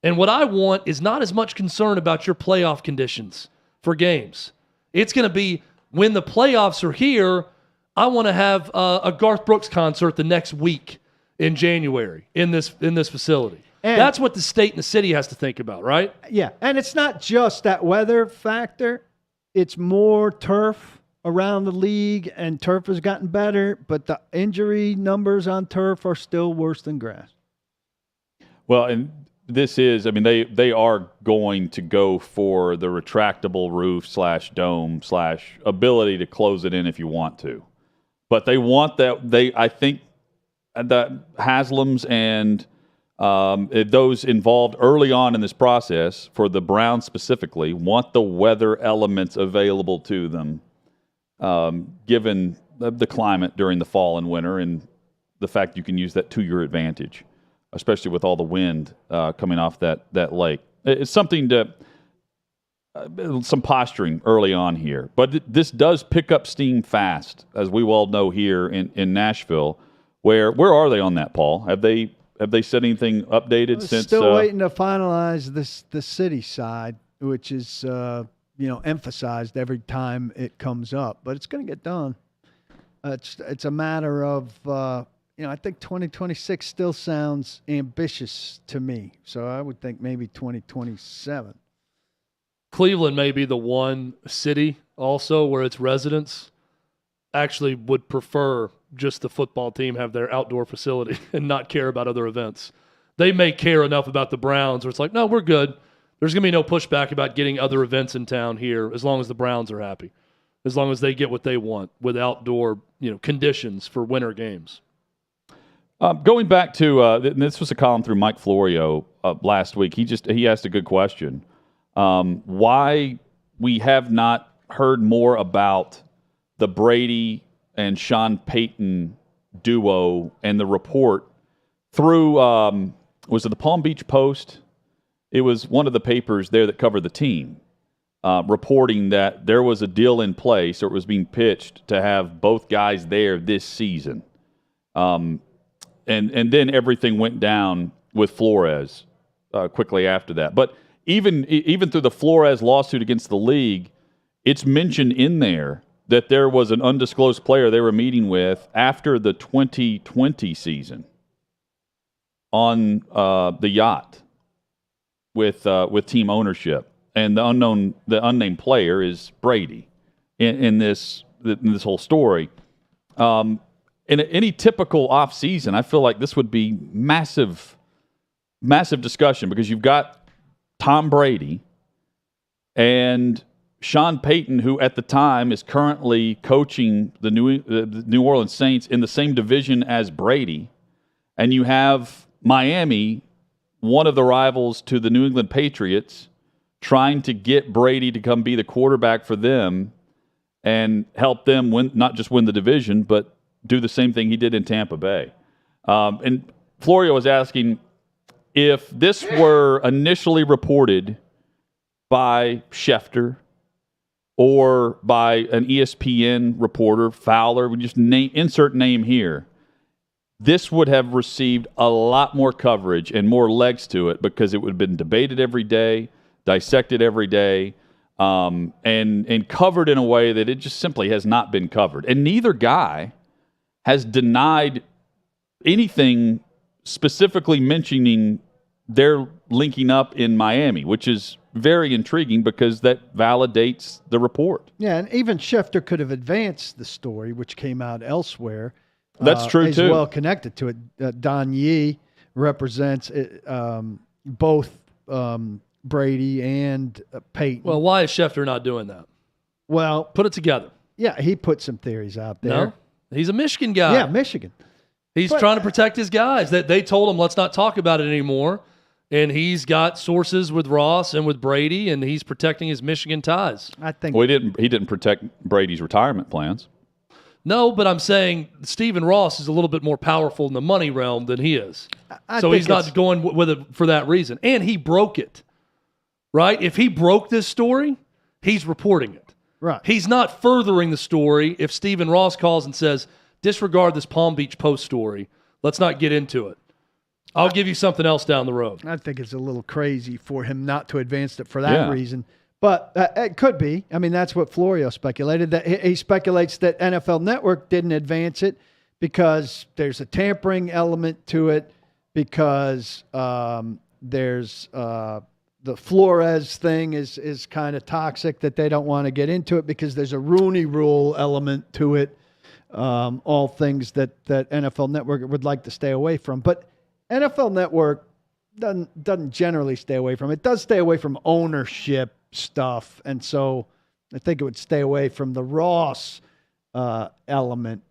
And what I want is not as much concern about your playoff conditions for games. It's going to be when the playoffs are here, I want to have a Garth Brooks concert the next week in January in this facility. And that's what the state and the city has to think about, right? Yeah, and it's not just that weather factor. It's more turf around the league, and turf has gotten better, but the injury numbers on turf are still worse than grass. Well, and this is, I mean, they are going to go for the retractable roof / dome / ability to close it in if you want to. But they want that, I think that Haslam's and those involved early on in this process, for the Browns specifically, want the weather elements available to them, given the climate during the fall and winter and the fact you can use that to your advantage, especially with all the wind coming off that lake. It's something to some posturing early on here. But this does pick up steam fast, as we well know here in Nashville. Where are they on that, Paul? Have they said anything updated since? Still waiting to finalize the city side, which is emphasized every time it comes up, but it's going to get done. It's a matter of I think 2026 still sounds ambitious to me, so I would think maybe 2027. Cleveland may be the one city also where its residents actually would prefer just the football team have their outdoor facility and not care about other events. They may care enough about the Browns where it's like, no, we're good. There's going to be no pushback about getting other events in town here as long as the Browns are happy, as long as they get what they want with outdoor conditions for winter games. Going back to this was a column through Mike Florio last week. He asked a good question. Why we have not heard more about the Brady and Sean Payton duo and the report through, was it the Palm Beach Post? It was one of the papers there that covered the team, reporting that there was a deal in place, or it was being pitched to have both guys there this season. And then everything went down with Flores quickly after that. But even through the Flores lawsuit against the league, it's mentioned in there that there was an undisclosed player they were meeting with after the 2020 season on the yacht with team ownership, and the unnamed player is Brady in this whole story. In any typical off season, I feel like this would be massive discussion, because you've got Tom Brady and Sean Payton, who at the time is currently coaching the New Orleans Saints in the same division as Brady, and you have Miami, one of the rivals to the New England Patriots, trying to get Brady to come be the quarterback for them and help them not just win the division, but do the same thing he did in Tampa Bay. And Florio was asking, if this were initially reported by Schefter or by an ESPN reporter, Fowler, we just insert name here, this would have received a lot more coverage and more legs to it, because it would have been debated every day, dissected every day, and covered in a way that it just simply has not been covered. And neither guy has denied anything specifically mentioning their linking up in Miami, which is very intriguing because that validates the report. Yeah, and even Schefter could have advanced the story, which came out elsewhere. That's true, as too. Well connected to it. Don Yee represents both Brady and Payton. Well, why is Schefter not doing that? Well, put it together. Yeah, he put some theories out there. No, he's a Michigan guy. Yeah, Michigan. He's trying to protect his guys. That they told him, let's not talk about it anymore. And he's got sources with Ross and with Brady, and he's protecting his Michigan ties. I think. Well, he didn't protect Brady's retirement plans. No, but I'm saying Stephen Ross is a little bit more powerful in the money realm than he is. So he's not going with it for that reason. And he broke it, right? If he broke this story, he's reporting it. Right. He's not furthering the story if Stephen Ross calls and says, disregard this Palm Beach Post story. Let's not get into it. I'll give you something else down the road. I think it's a little crazy for him not to advance it for that reason. But it could be. I mean, that's what Florio speculated. That he speculates that NFL Network didn't advance it because there's a tampering element to it, because there's the Flores thing is kind of toxic, that they don't want to get into it because there's a Rooney Rule element to it. All things that NFL Network would like to stay away from. But NFL Network doesn't generally stay away from it. It does stay away from ownership stuff, and so I think it would stay away from the Ross element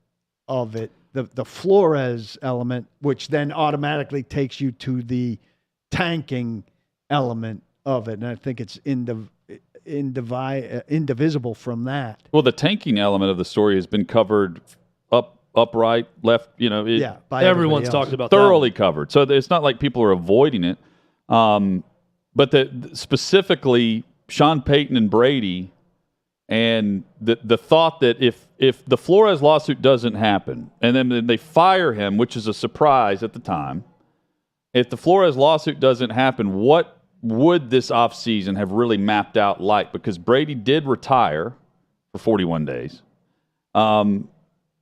of it, the Flores element, which then automatically takes you to the tanking element of it, and I think it's indivisible from that. Well, the tanking element of the story has been covered upright, left, by everyone's talked about thoroughly that. covered. So it's not like people are avoiding it. But specifically Sean Payton and Brady, and the thought that if the Flores lawsuit doesn't happen and then they fire him, which is a surprise at the time, if the Flores lawsuit doesn't happen, what would this offseason have really mapped out like? Because Brady did retire for 41 days.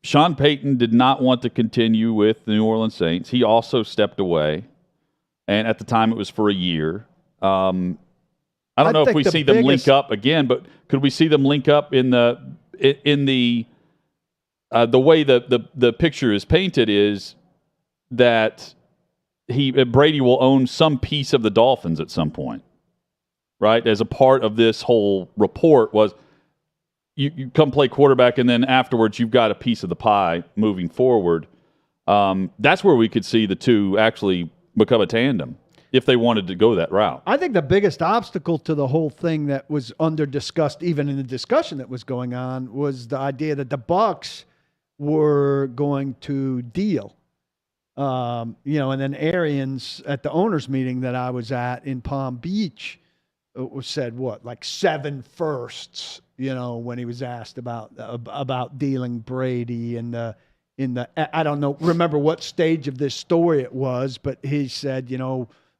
Sean Payton did not want to continue with the New Orleans Saints. He also stepped away, and at the time it was for a year. I don't know if we see them link up again, but could we see them link up in the way the picture is painted is that Brady will own some piece of the Dolphins at some point, right? As a part of this whole report was you come play quarterback, and then afterwards you've got a piece of the pie moving forward. That's where we could see the two actually become a tandem if they wanted to go that route. I think the biggest obstacle to the whole thing that was under-discussed, even in the discussion that was going on, was the idea that the Bucs were going to deal. And then Arians at the owners meeting that I was at in Palm Beach said like 7 firsts, when he was asked about dealing Brady in the I don't know, remember what stage of this story it was, but he said,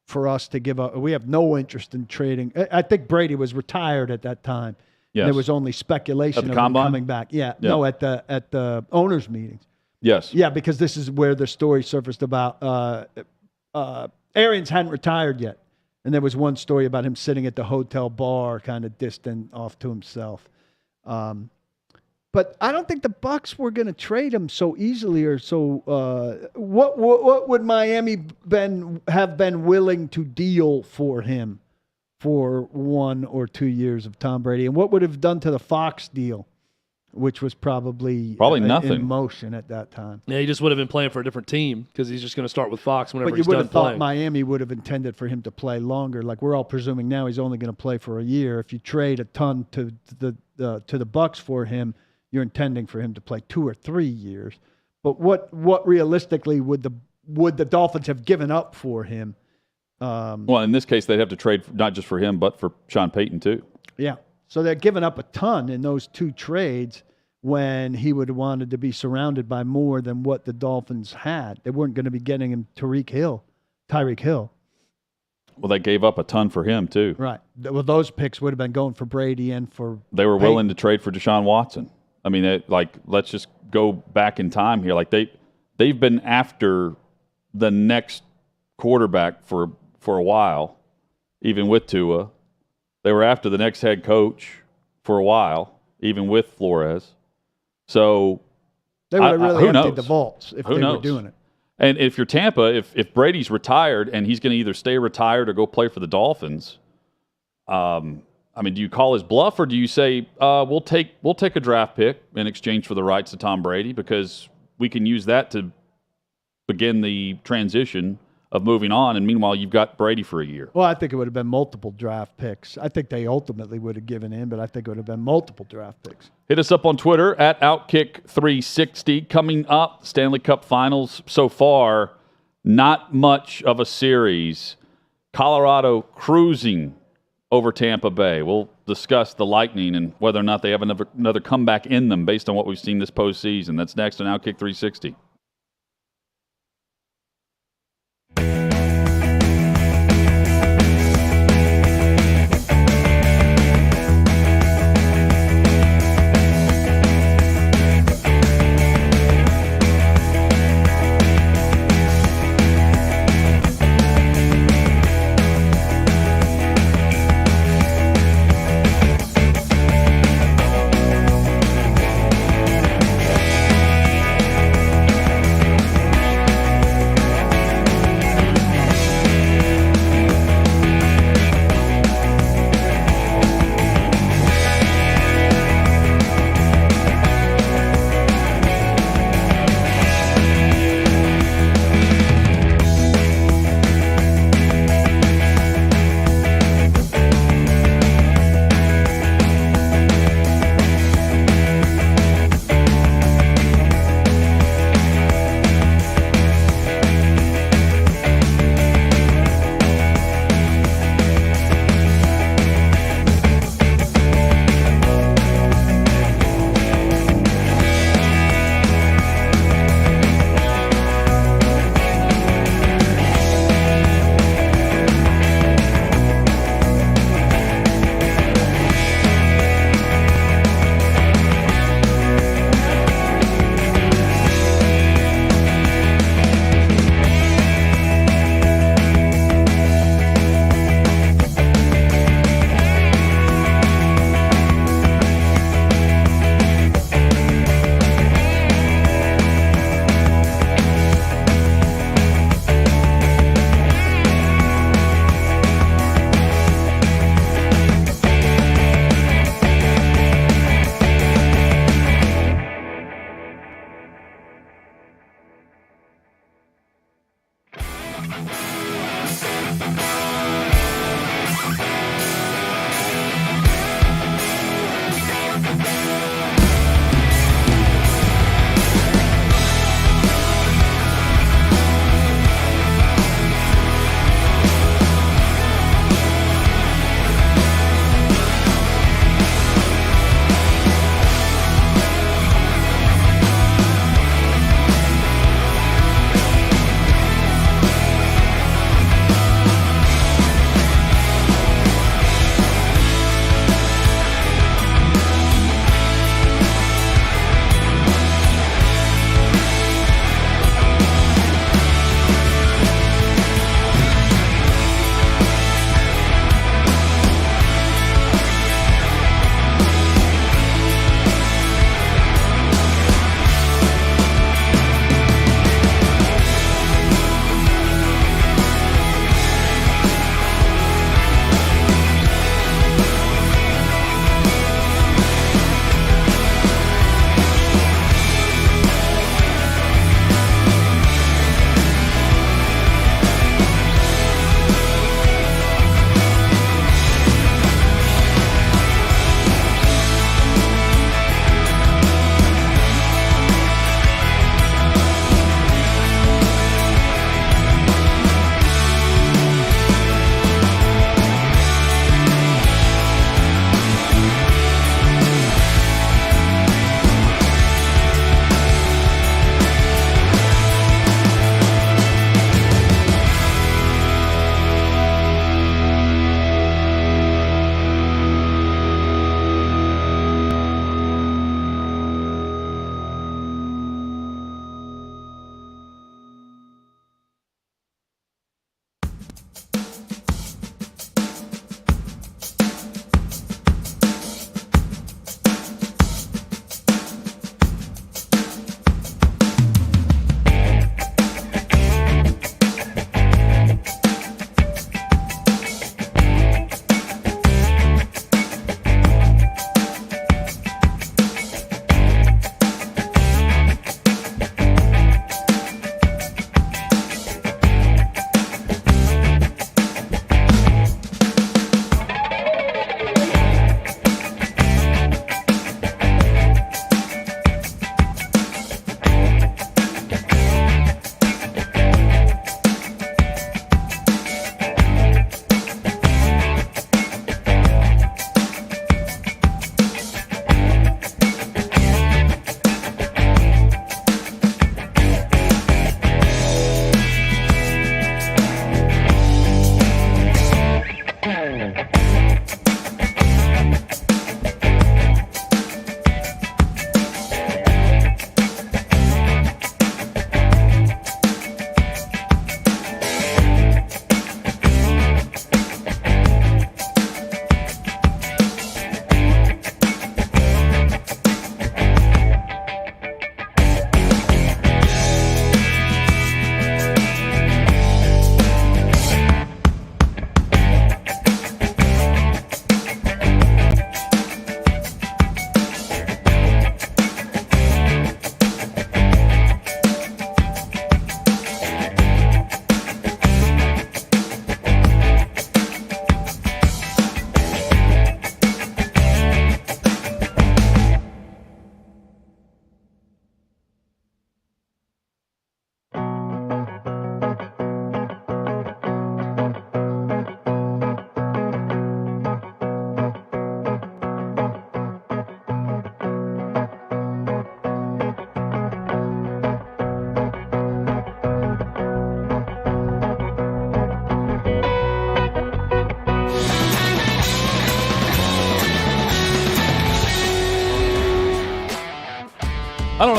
for us to give up, we have no interest in trading. I think Brady was retired at that time. Yes. There was only speculation of him coming back. Yeah. No, at the owners meetings. Yes. Yeah, because this is where the story surfaced about Arians hadn't retired yet. And there was one story about him sitting at the hotel bar, kind of distant off to himself. But I don't think the Bucs were going to trade him so easily or so. What would Miami have been willing to deal for him for 1 or 2 years of Tom Brady? And what would have done to the Fox deal, which was probably nothing in motion at that time? Yeah, he just would have been playing for a different team because he's just going to start with Fox whenever But he's you would done have thought playing. Miami would have intended for him to play longer. Like we're all presuming now he's only going to play for a year. If you trade a ton to the Bucs for him, you're intending for him to play 2 or 3 years. But what realistically would the Dolphins have given up for him? Well, in this case, they'd have to trade not just for him, but for Sean Payton too. Yeah. So they're giving up a ton in those 2 trades when he would have wanted to be surrounded by more than what the Dolphins had. They weren't going to be getting him Tyreek Hill. Well, they gave up a ton for him too. Right. Well, those picks would have been going for Brady and for They were Payton. willing to trade for Deshaun Watson. I mean, let's just go back in time here. Like they've been after the next quarterback for a while, even with Tua. They were after the next head coach for a while, even with Flores. So they would have really who emptied knows? the vaults if they were doing it. And if you're Tampa, if Brady's retired and he's going to either stay retired or go play for the Dolphins, do you call his bluff or do you say we'll take a draft pick in exchange for the rights to Tom Brady because we can use that to begin the transition of moving on, and meanwhile you've got Brady for a year? Well, I think it would have been multiple draft picks. I think they ultimately would have given in, but I think it would have been multiple draft picks. Hit us up on Twitter at OutKick360. Coming up, Stanley Cup Finals so far, not much of a series. Colorado cruising over Tampa Bay. We'll discuss the Lightning and whether or not they have another comeback in them based on what we've seen this postseason. That's next on OutKick 360.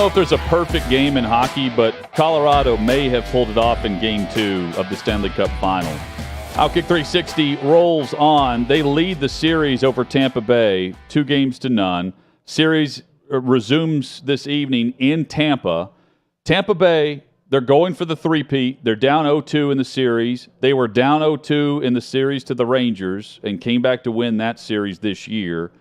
know if there's a perfect game in hockey, but Colorado may have pulled it off in Game 2 of the Stanley Cup Final. OutKick 360 rolls on. They lead the series over Tampa Bay, 2-0. Series resumes this evening in Tampa. Tampa Bay, they're going for the three-peat. They're down 0-2 in the series. They were down 0-2 in the series to the Rangers and came back to win that series this year.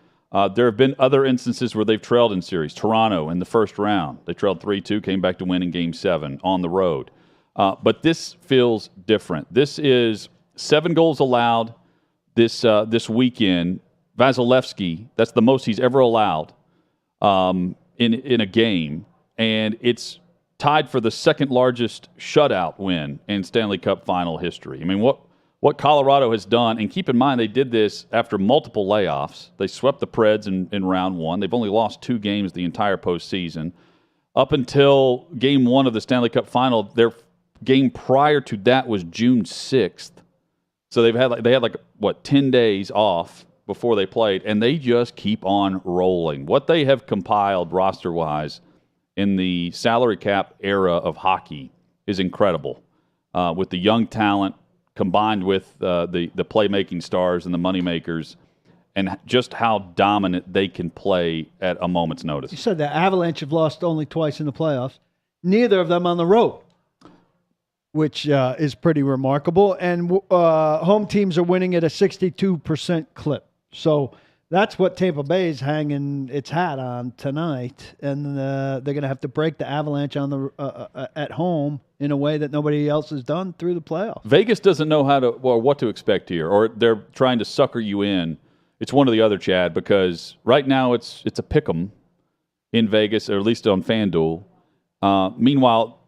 There have been other instances where they've trailed in series. Toronto in the first round. They trailed 3-2, came back to win in Game 7 on the road. But this feels different. This is 7 goals allowed this weekend. Vasilevsky, that's the most he's ever allowed in a game. And it's tied for the second largest shutout win in Stanley Cup final history. I mean, what Colorado has done, and keep in mind they did this after multiple layoffs. They swept the Preds in round 1. They've only lost 2 games the entire postseason. Up until Game 1 of the Stanley Cup final, their game prior to that was June 6th. So they had 10 days off before they played, and they just keep on rolling. What they have compiled roster-wise in the salary cap era of hockey is incredible. With the young talent, combined with the playmaking stars and the moneymakers, and just how dominant they can play at a moment's notice. You said the Avalanche have lost only twice in the playoffs, neither of them on the road, which is pretty remarkable. And home teams are winning at a 62% clip. So that's what Tampa Bay is hanging its hat on tonight, and they're going to have to break the Avalanche on the at home in a way that nobody else has done through the playoffs. Vegas doesn't know what to expect here, or they're trying to sucker you in. It's one or the other, Chad, because right now it's a pick'em in Vegas, or at least on FanDuel. Meanwhile,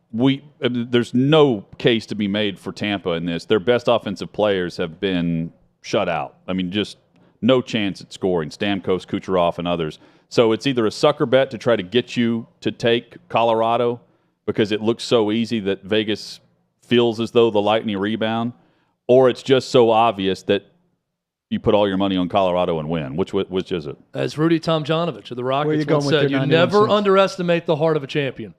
there's no case to be made for Tampa in this. Their best offensive players have been shut out. I mean, just no chance at scoring. Stamkos, Kucherov, and others. So it's either a sucker bet to try to get you to take Colorado because it looks so easy that Vegas feels as though the Lightning rebound, or it's just so obvious that you put all your money on Colorado and win. Which is it? As Rudy Tomjanovich of the Rockets once said, you never underestimate the heart of a champion.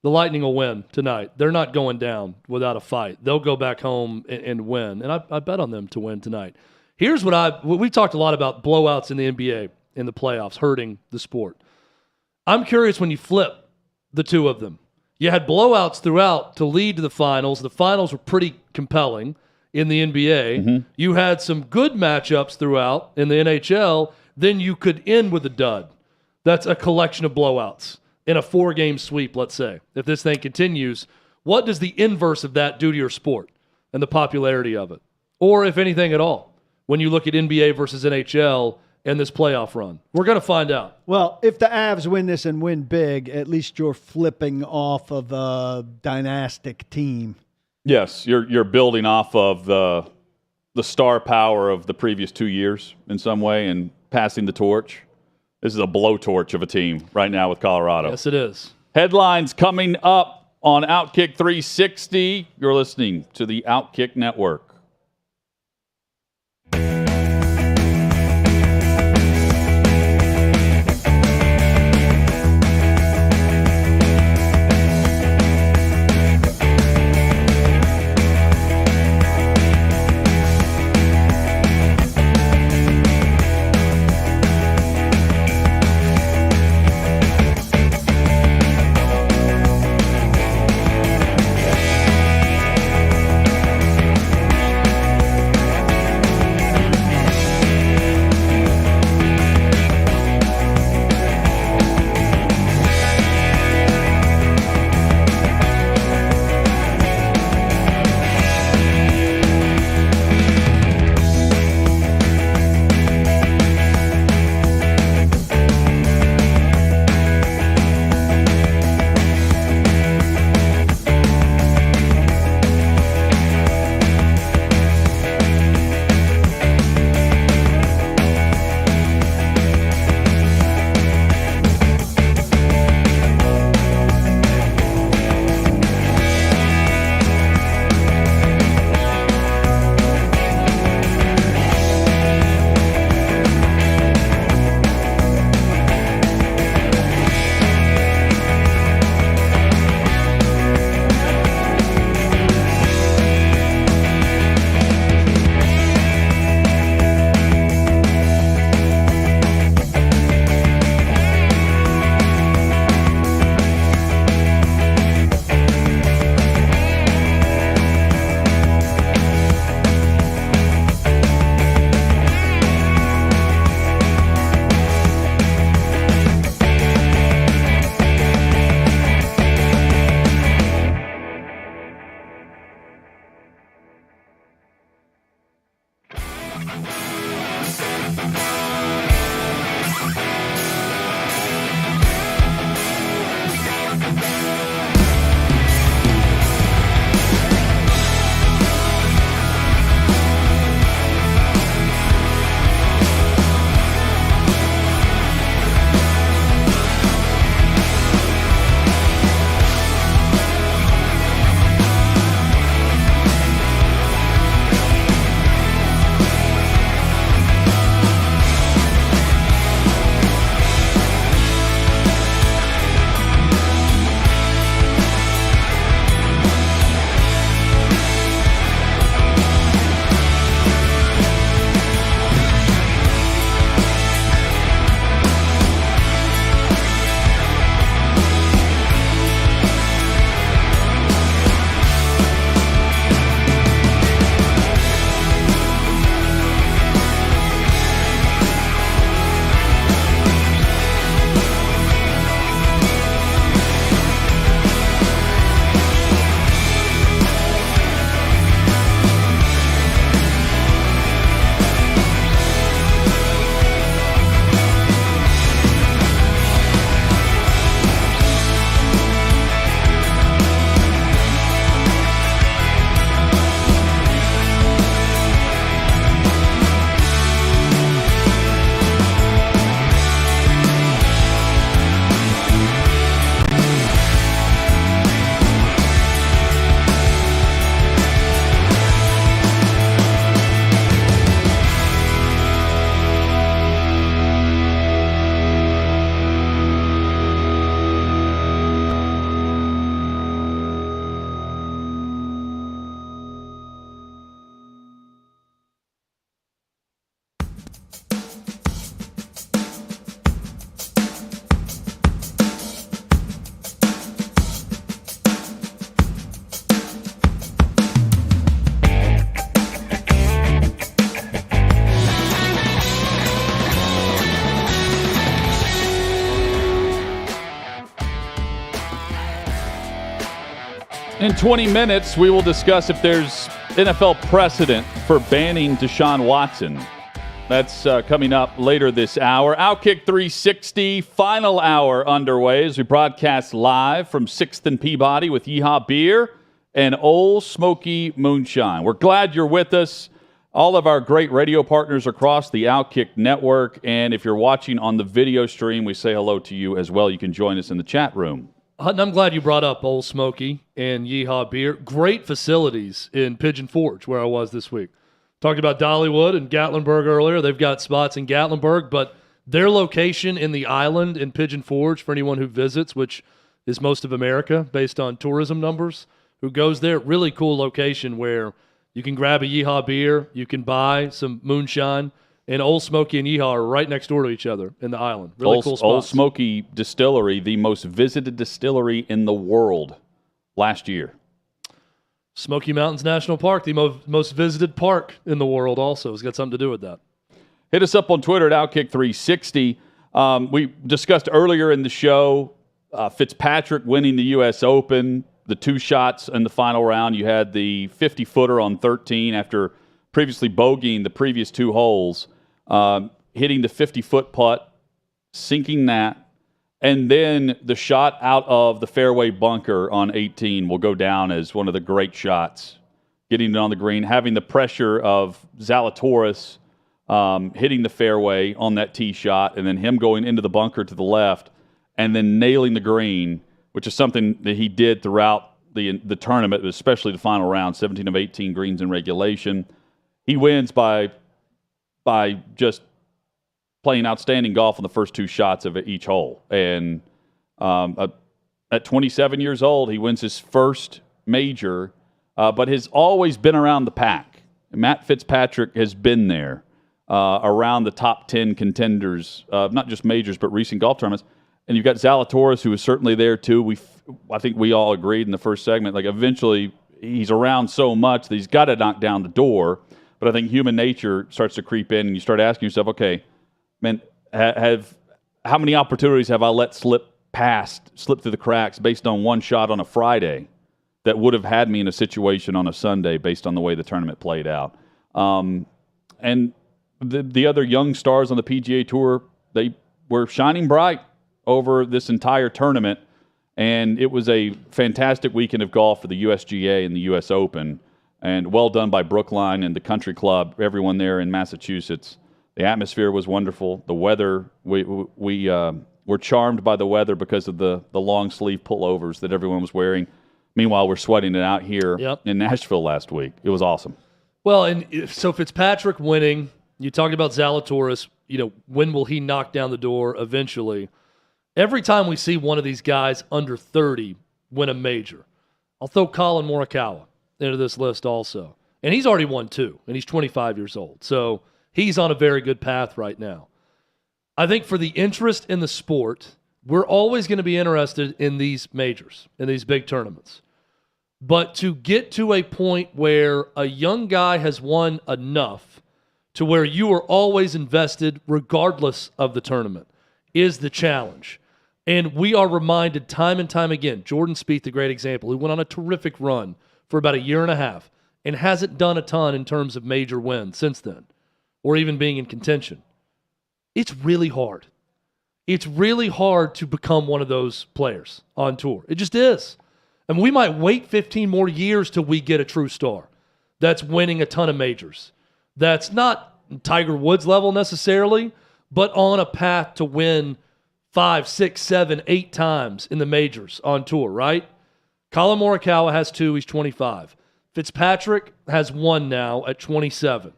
The Lightning will win tonight. They're not going down without a fight. They'll go back home and win, and I bet on them to win tonight. Here's we talked a lot about blowouts in the NBA in the playoffs, hurting the sport. I'm curious when you flip the two of them. You had blowouts throughout to lead to the finals. The finals were pretty compelling in the NBA. Mm-hmm. You had some good matchups throughout in the NHL. Then you could end with a dud. That's a collection of blowouts in a 4-game sweep, let's say. If this thing continues, what does the inverse of that do to your sport and the popularity of it? Or if anything at all, when you look at NBA versus NHL and this playoff run? We're going to find out. Well, if the Avs win this and win big, at least you're flipping off of a dynastic team. Yes, you're building off of the star power of the previous 2 years in some way and passing the torch. This is a blowtorch of a team right now with Colorado. Yes, it is. Headlines coming up on OutKick 360. You're listening to the OutKick Network. In 20 minutes, we will discuss if there's NFL precedent for banning Deshaun Watson. That's coming up later this hour. OutKick 360, final hour underway as we broadcast live from 6th and Peabody with Yeehaw Beer and Old Smoky Moonshine. We're glad you're with us. All of our great radio partners across the OutKick network. And if you're watching on the video stream, we say hello to you as well. You can join us in the chat room. Hutton, I'm glad you brought up Old Smoky and Yeehaw Beer. Great facilities in Pigeon Forge, where I was this week. Talked about Dollywood and Gatlinburg earlier. They've got spots in Gatlinburg, but their location in the island in Pigeon Forge, for anyone who visits, which is most of America based on tourism numbers, who goes there, really cool location where you can grab a Yeehaw beer, you can buy some moonshine, and Old Smoky and Yeehaw are right next door to each other in the island. Really cool spots. Old Smoky Distillery, the most visited distillery in the world last year. Smoky Mountains National Park, the most visited park in the world also. It's got something to do with that. Hit us up on Twitter at OutKick360. We discussed earlier in the show Fitzpatrick winning the U.S. Open, the 2 shots in the final round. You had the 50-footer on 13 after previously bogeying the previous 2 holes, hitting the 50-foot putt, sinking that, and then the shot out of the fairway bunker on 18 will go down as one of the great shots, getting it on the green, having the pressure of Zalatoris hitting the fairway on that tee shot, and then him going into the bunker to the left, and then nailing the green, which is something that he did throughout the tournament, especially the final round, 17 of 18 greens in regulation. He wins by just playing outstanding golf on the first 2 shots of each hole. And at 27 years old, he wins his first major, but has always been around the pack. Matt Fitzpatrick has been there around the top 10 contenders, not just majors, but recent golf tournaments. And you've got Zalatoris, who is certainly there too. I think we all agreed in the first segment, like eventually he's around so much that he's got to knock down the door. But I think human nature starts to creep in, and you start asking yourself, okay, man, how many opportunities have I let slip through the cracks based on 1 shot on a Friday that would have had me in a situation on a Sunday based on the way the tournament played out? And the other young stars on the PGA Tour, they were shining bright over this entire tournament, and it was a fantastic weekend of golf for the USGA and the US Open, and well done by Brookline and the Country Club, everyone there in Massachusetts. The atmosphere was wonderful. The weather, we were charmed by the weather because of the long sleeve pullovers that everyone was wearing. Meanwhile, we're sweating it out here in Nashville last week. It was awesome. Well, and so Fitzpatrick winning, you talked about Zalatoris, when will he knock down the door eventually? Every time we see one of these guys under 30 win a major, I'll throw Colin Morikawa into this list also. And he's already won 2, and he's 25 years old. So he's on a very good path right now. I think for the interest in the sport, we're always going to be interested in these majors, in these big tournaments. But to get to a point where a young guy has won enough to where you are always invested regardless of the tournament is the challenge. And we are reminded time and time again, Jordan Spieth, the great example, who went on a terrific run for about 1.5 years and hasn't done a ton in terms of major wins since then, or even being in contention. It's really hard. It's really hard to become one of those players on tour. It just is. And we might wait 15 more years till we get a true star that's winning a ton of majors. That's not Tiger Woods level necessarily, but on a path to win 5, 6, 7, 8 times in the majors on tour, right? Colin Morikawa has 2. He's 25. Fitzpatrick has 1 now at 27.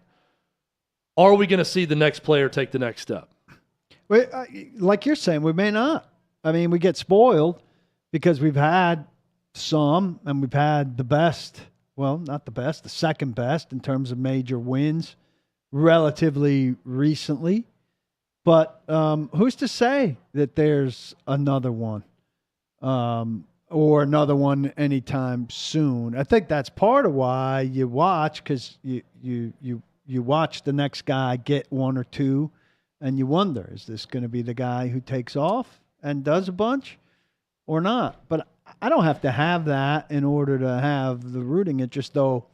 Are we going to see the next player take the next step? Well, like you're saying, we may not. I mean, we get spoiled because we've had some, and we've had the best, well, not the best, the second best in terms of major wins relatively recently. But who's to say that there's another one or another one anytime soon? I think that's part of why you watch, because you watch the next guy get 1 or 2, and you wonder, is this going to be the guy who takes off and does a bunch or not? But I don't have to have that in order to have the rooting interest, though.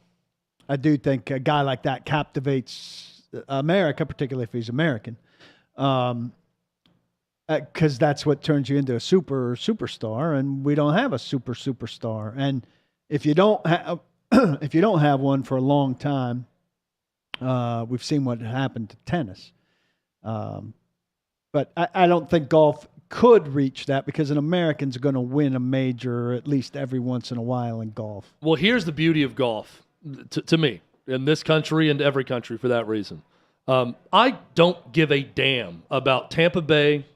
I do think a guy like that captivates America, particularly if he's American, because that's what turns you into a superstar, and we don't have a superstar. And if you don't have if you don't have one for a long time, we've seen what happened to tennis. But I don't think golf could reach that because an American's going to win a major at least every once in a while in golf. Well, here's the beauty of golf to me, in this country and every country for that reason. I don't give a damn about Tampa Bay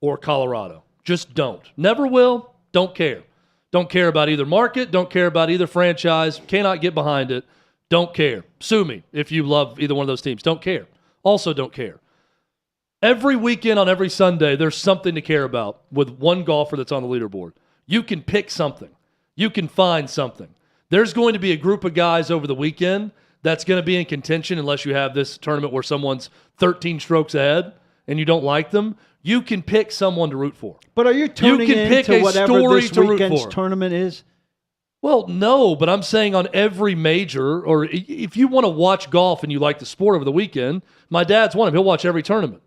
or Colorado. Just don't. Never will. Don't care. Don't care about either market. Don't care about either franchise. Cannot get behind it. Don't care. Sue me if you love either one of those teams. Don't care. Also don't care. Every weekend on every Sunday, there's something to care about with one golfer that's on the leaderboard. You can pick something. You can find something. There's going to be a group of guys over the weekend that's going to be in contention unless you have this tournament where someone's 13 strokes ahead and you don't like them. You can pick someone to root for. But are you tuning into whatever this weekend's tournament is? Well, no, but I'm saying on every major, or if you want to watch golf and you like the sport over the weekend, my dad's one of them. He'll watch every tournament.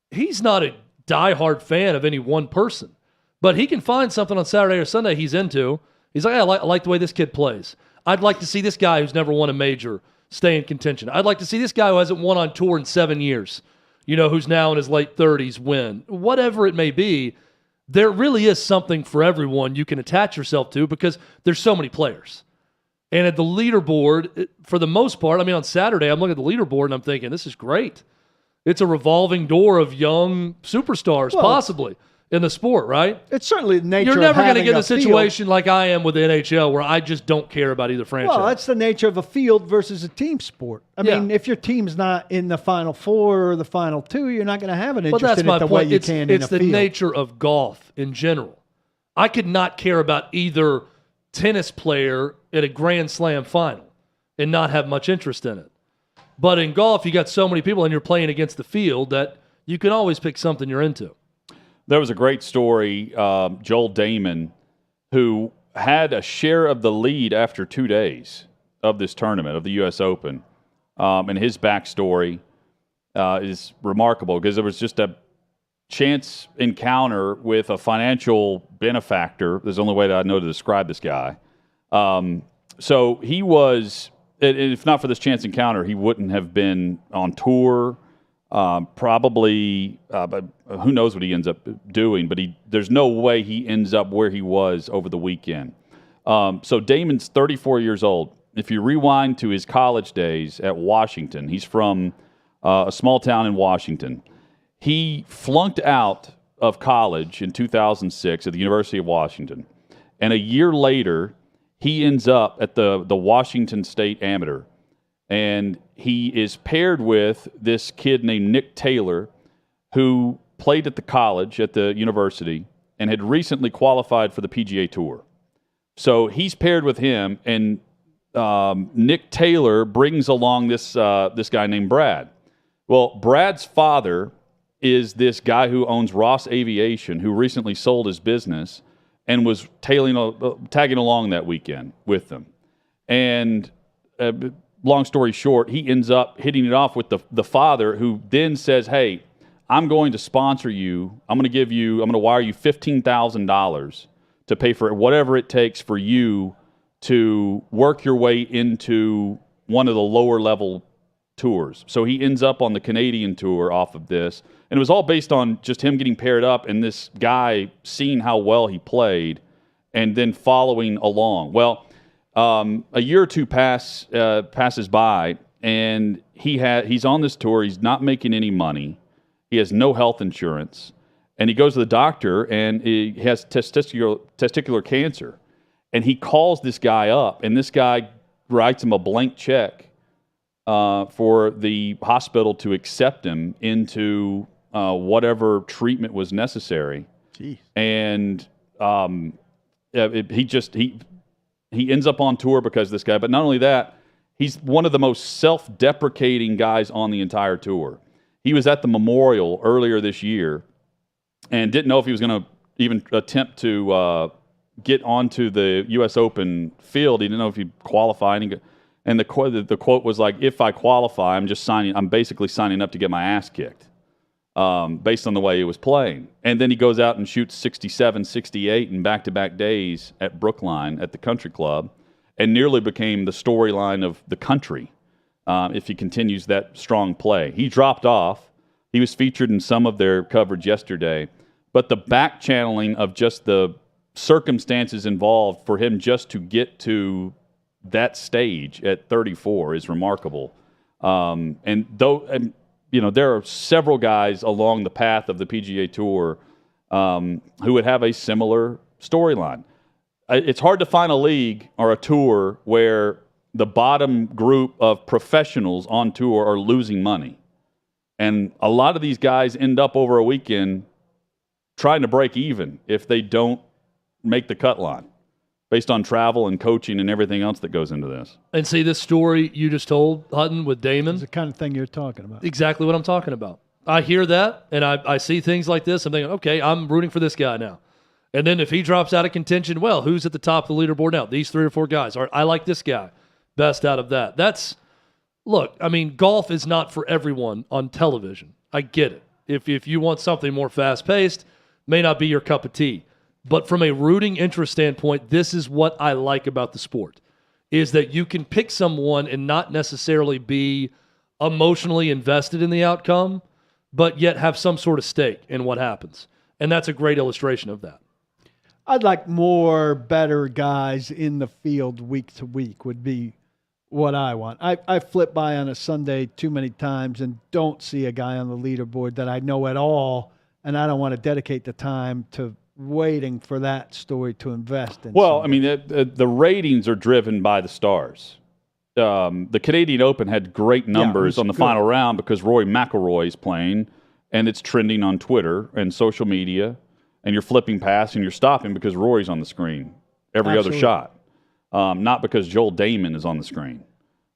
He's not a diehard fan of any one person, but he can find something on Saturday or Sunday he's into. He's like, I like the way this kid plays. I'd like to see this guy who's never won a major stay in contention. I'd like to see this guy who hasn't won on tour in 7 years, who's now in his late 30s win. Whatever it may be, there really is something for everyone you can attach yourself to because there's so many players. And at the leaderboard, for the most part, on Saturday, I'm looking at the leaderboard and I'm thinking, this is great. It's a revolving door of young superstars, possibly, in the sport, right? It's certainly the nature You're never going to get in a situation like I am with the NHL where I just don't care about either franchise. Well, that's the nature of a field versus a team sport. I mean, if your team's not in the Final Four or the Final Two, you're not going to have an interest in it the way you can in a field. It's the nature of golf in general. I could not care about either tennis player at a Grand Slam final and not have much interest in it. But in golf, you got so many people and you're playing against the field that you can always pick something you're into. There was a great story, Joel Dahmen, who had a share of the lead after 2 days of this tournament, of the U.S. Open. And his backstory is remarkable because there was just a chance encounter with a financial benefactor. There's the only way that I know to describe this guy. So he was, if not for this chance encounter, he wouldn't have been on tour. Probably, but who knows what he ends up doing, but there's no way he ends up where he was over the weekend. So Damen's 34 years old. If you rewind to his college days at Washington, he's from a small town in Washington. He flunked out of college in 2006 at the University of Washington. And a year later, he ends up at the Washington State Amateur. And he is paired with this kid named Nick Taylor, who played at the college at the university and had recently qualified for the PGA Tour. So he's paired with him, and Nick Taylor brings along this guy named Brad. Well, Brad's father is this guy who owns Ross Aviation, who recently sold his business and was tagging along that weekend with them. And long story short, he ends up hitting it off with the father, who then says, hey, I'm going to sponsor you. I'm going to wire you $15,000 to pay for whatever it takes for you to work your way into one of the lower level tours. So he ends up on the Canadian tour off of this. And it was all based on just him getting paired up and this guy seeing how well he played and then following along. Well, a year or two passes by, and he's on this tour. He's not making any money. He has no health insurance, and he goes to the doctor, and he has testicular cancer. And he calls this guy up, and this guy writes him a blank check for the hospital to accept him into whatever treatment was necessary. Jeez. And he ends up on tour because of this guy. But not only that, he's one of the most self-deprecating guys on the entire tour. He was at the Memorial earlier this year and didn't know if he was going to even attempt to get onto the U.S. Open field. He didn't know if he'd qualify. And the quote was like, if I qualify, I'm basically signing up to get my ass kicked based on the way he was playing. And then he goes out and shoots 67, 68 in back-to-back days at Brookline at the country club and nearly became the storyline of the country if he continues that strong play. He dropped off. He was featured in some of their coverage yesterday. But the back-channeling of just the circumstances involved for him just to get to that stage at 34 is remarkable. And there are several guys along the path of the PGA Tour who would have a similar storyline. It's hard to find a league or a tour where the bottom group of professionals on tour are losing money. And a lot of these guys end up over a weekend trying to break even if they don't make the cut line based on travel and coaching and everything else that goes into this. And see, this story you just told, Hutton, with Dahmen. It's the kind of thing you're talking about. Exactly what I'm talking about. I hear that, and I see things like this. I'm thinking, okay, I'm rooting for this guy now. And then if he drops out of contention, well, who's at the top of the leaderboard now? These 3 or 4 guys. I like this guy. Best out of that. Look, I mean, golf is not for everyone on television. I get it. If you want something more fast-paced, may not be your cup of tea. But from a rooting interest standpoint, this is what I like about the sport, is that you can pick someone and not necessarily be emotionally invested in the outcome, but yet have some sort of stake in what happens. And that's a great illustration of that. I'd like more better guys in the field week to week would be what I want. I flip by on a Sunday too many times and don't see a guy on the leaderboard that I know at all, and I don't want to dedicate the time to waiting for that story to invest in. Well, somebody. I mean, the ratings are driven by the stars. The Canadian Open had great numbers on the final round because Rory McIlroy is playing, and it's trending on Twitter and social media, and you're flipping past and you're stopping because Rory's on the screen every other shot, not because Joel Dahmen is on the screen.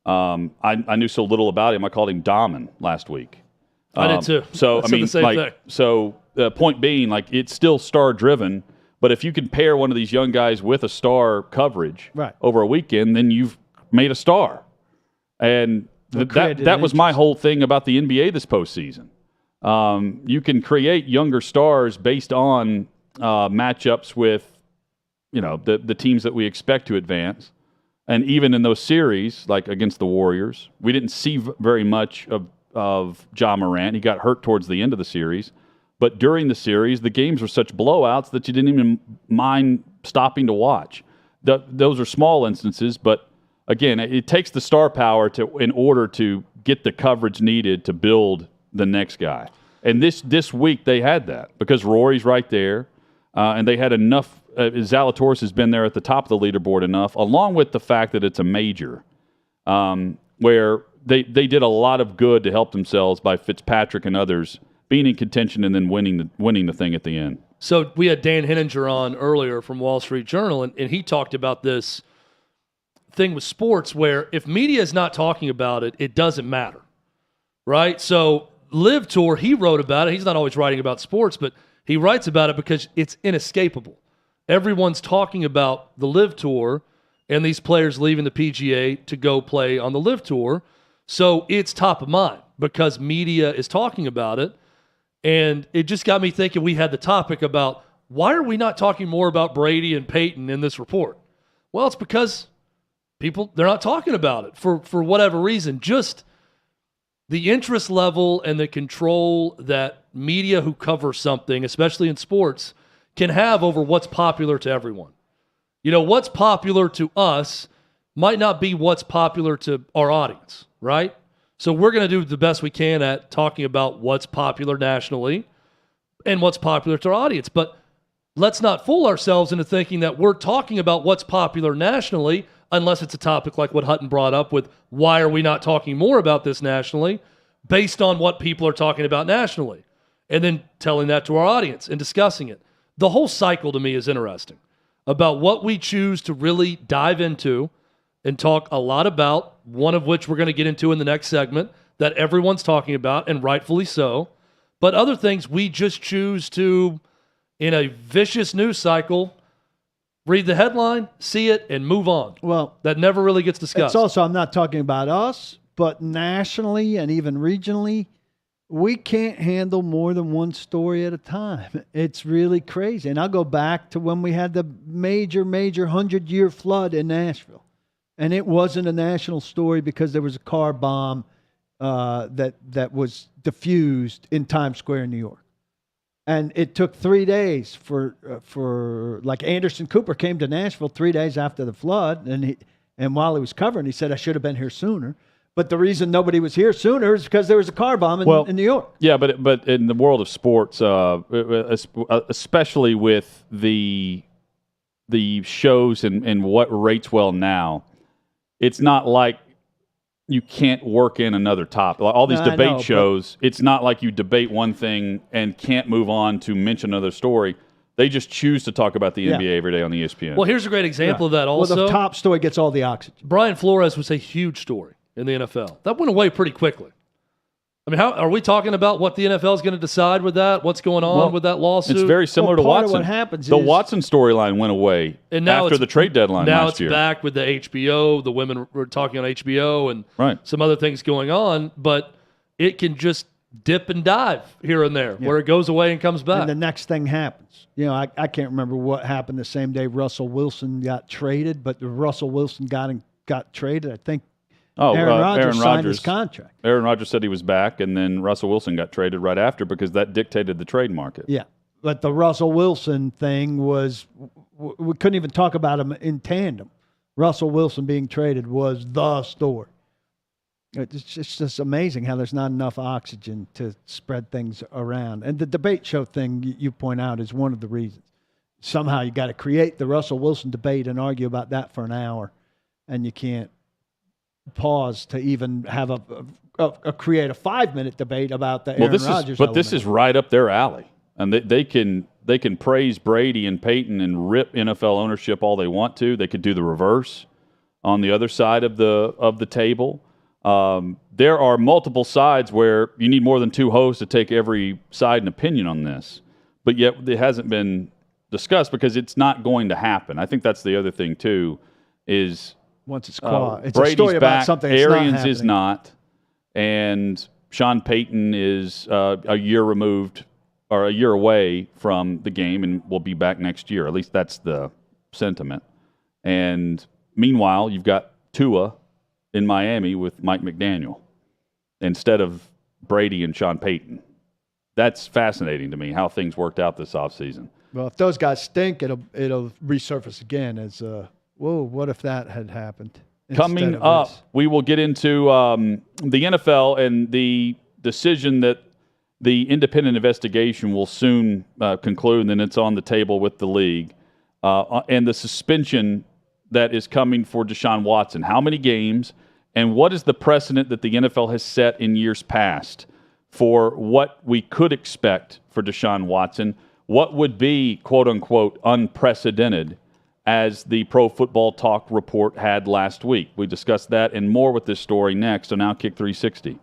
I knew so little about him, I called him Dahmen last week. I did too. So, I mean, the same thing. So, point being, it's still star-driven, but if you can pair one of these young guys with a star coverage over a weekend, then you've made a star. And that was my whole thing about the NBA this postseason. You can create younger stars based on matchups with, the teams that we expect to advance. And even in those series, like against the Warriors, we didn't see very much of Ja Morant. He got hurt towards the end of the series. But during the series, the games were such blowouts that you didn't even mind stopping to watch. Those are small instances, but again, it takes the star power in order to get the coverage needed to build the next guy. And this week they had that because Rory's right there, and they had enough. Zalatoris has been there at the top of the leaderboard enough, along with the fact that it's a major, where they did a lot of good to help themselves by Fitzpatrick and others being in contention and then winning the thing at the end. So we had Dan Henninger on earlier from Wall Street Journal, and he talked about this thing with sports where if media is not talking about it, it doesn't matter, right? So Live Tour, he wrote about it. He's not always writing about sports, but he writes about it because it's inescapable. Everyone's talking about the Live Tour and these players leaving the PGA to go play on the Live Tour. So it's top of mind because media is talking about it. And it just got me thinking we had the topic about why are we not talking more about Brady and Payton in this report? Well, it's because they're not talking about it for whatever reason. Just the interest level and the control that media who cover something, especially in sports, can have over what's popular to everyone. What's popular to us might not be what's popular to our audience, right? So we're going to do the best we can at talking about what's popular nationally and what's popular to our audience. But let's not fool ourselves into thinking that we're talking about what's popular nationally unless it's a topic like what Hutton brought up with why are we not talking more about this nationally based on what people are talking about nationally and then telling that to our audience and discussing it. The whole cycle to me is interesting about what we choose to really dive into and talk a lot about, one of which we're going to get into in the next segment that everyone's talking about, and rightfully so. But other things we just choose to, in a vicious news cycle, Read the headline, see it, and move on. Well, that never really gets discussed. It's also, I'm not talking about us, but nationally and even regionally, we can't handle more than one story at a time. It's really crazy. And I'll go back to when we had the major 100-year flood in Nashville. And it wasn't a national story because there was a car bomb that was diffused in Times Square in New York. And it took 3 days for like Anderson Cooper came to Nashville 3 days after the flood, and while he was covering, he said, I should have been here sooner. But the reason nobody was here sooner is because there was a car bomb in New York. Yeah, but in the world of sports, especially with the shows and what rates well now, it's not like you can't work in another topic. Like all these debate shows, it's not like you debate one thing and can't move on to mention another story. They just choose to talk about the NBA every day on ESPN. Well, here's a great example of that also. Well, the top story gets all the oxygen. Brian Flores was a huge story in the NFL. That went away pretty quickly. I mean, how are we talking about what the NFL is going to decide with that? What's going on with that lawsuit? It's very similar to Watson. What happens the Watson storyline went away after the trade deadline last year. Now it's back with the HBO. The women were talking on HBO and some other things going on, but it can just dip and dive here and there where it goes away and comes back. And the next thing happens. You know, I can't remember what happened the same day Russell Wilson got traded, but Russell Wilson got traded, I think. Aaron Rodgers signed his contract. Aaron Rodgers said he was back, and then Russell Wilson got traded right after because that dictated the trade market. Yeah, but the Russell Wilson thing was we couldn't even talk about him in tandem. Russell Wilson being traded was the story. It's just amazing how there's not enough oxygen to spread things around. And the debate show thing you point out is one of the reasons. Somehow you got to create the Russell Wilson debate and argue about that for an hour, and you can't pause to even have create a 5-minute debate about the Aaron Rodgers. But this is right up their alley, and they can praise Brady and Payton and rip NFL ownership all they want to. They could do the reverse on the other side of the table. There are multiple sides where you need more than two hosts to take every side and opinion on this, but yet it hasn't been discussed because it's not going to happen. I think that's the other thing too. Is once it's caught, it's Brady's a story back, about something. Arians is not, and Sean Payton is a year removed or a year away from the game and will be back next year. At least that's the sentiment. And meanwhile, you've got Tua in Miami with Mike McDaniel instead of Brady and Sean Payton. That's fascinating to me how things worked out this offseason. Well, if those guys stink, it'll resurface again as whoa, what if that had happened? Coming up, we will get into the NFL and the decision that the independent investigation will soon conclude, and then it's on the table with the league, and the suspension that is coming for Deshaun Watson. How many games, and what is the precedent that the NFL has set in years past for what we could expect for Deshaun Watson? What would be, quote-unquote, unprecedented, as the Pro Football Talk report had last week? We discussed that and more with this story next on OutKick 360.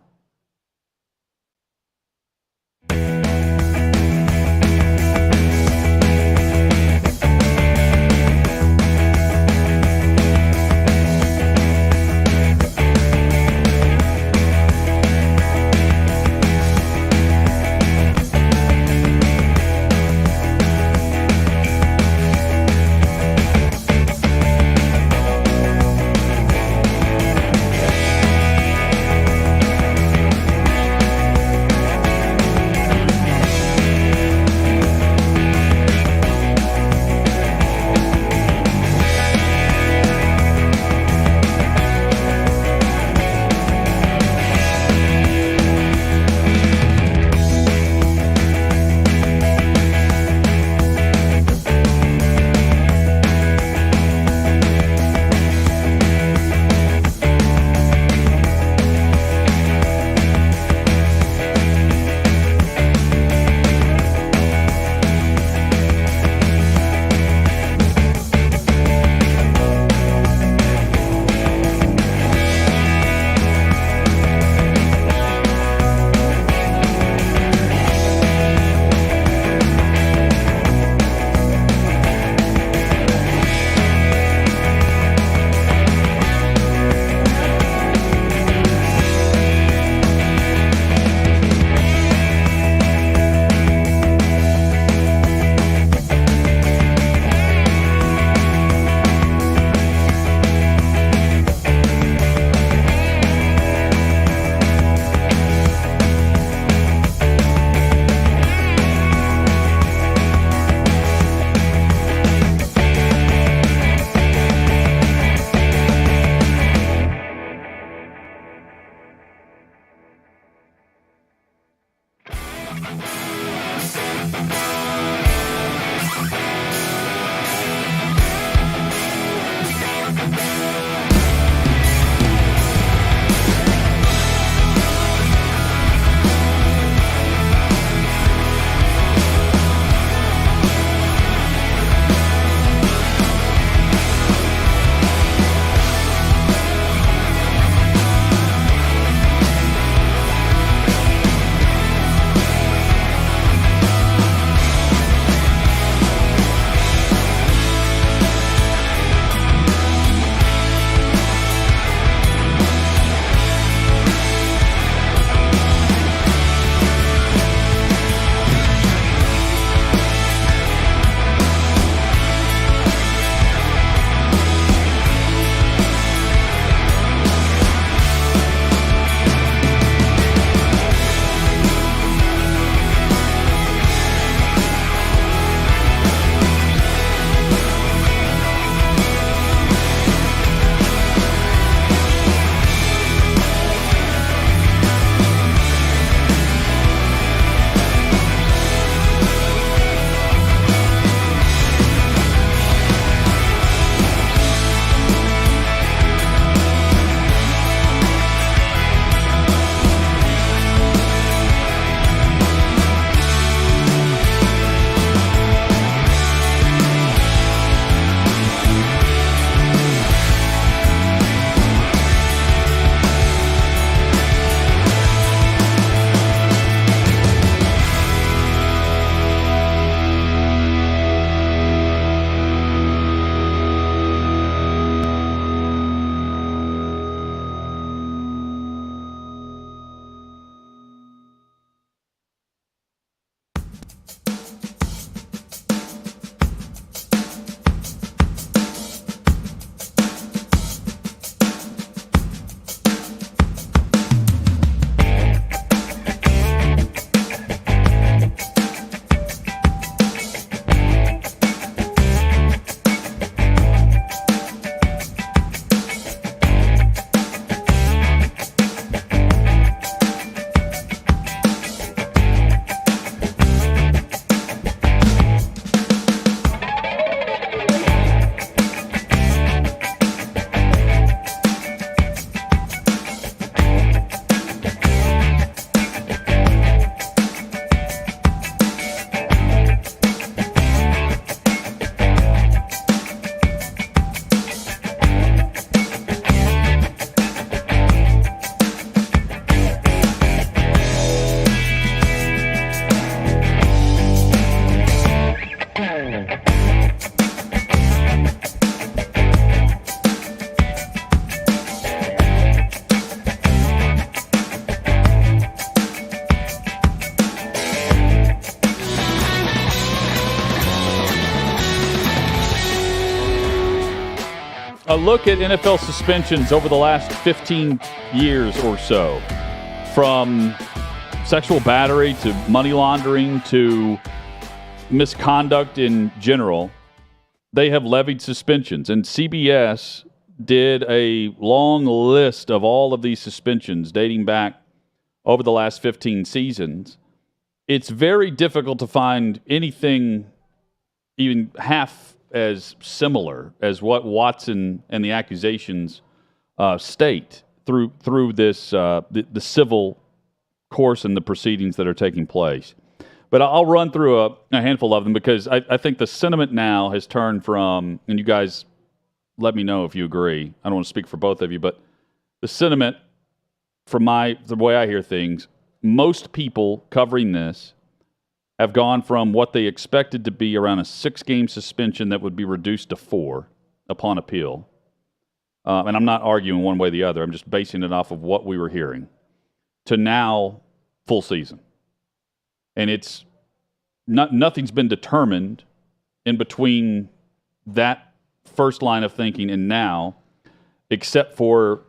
look at NFL suspensions over the last 15 years or so, from sexual battery to money laundering to misconduct in general, they have levied suspensions. And CBS did a long list of all of these suspensions dating back over the last 15 seasons. It's very difficult to find anything even half as similar as what Watson and the accusations state through this the civil course and the proceedings that are taking place. But I'll run through a handful of them because I think the sentiment now has turned from, and you guys let me know if you agree. I don't want to speak for both of you, but the sentiment from the way I hear things, most people covering this have gone from what they expected to be around a 6-game suspension that would be reduced to 4 upon appeal. And I'm not arguing one way or the other. I'm just basing it off of what we were hearing, to now full season. And it's nothing's been determined in between that first line of thinking and now, except for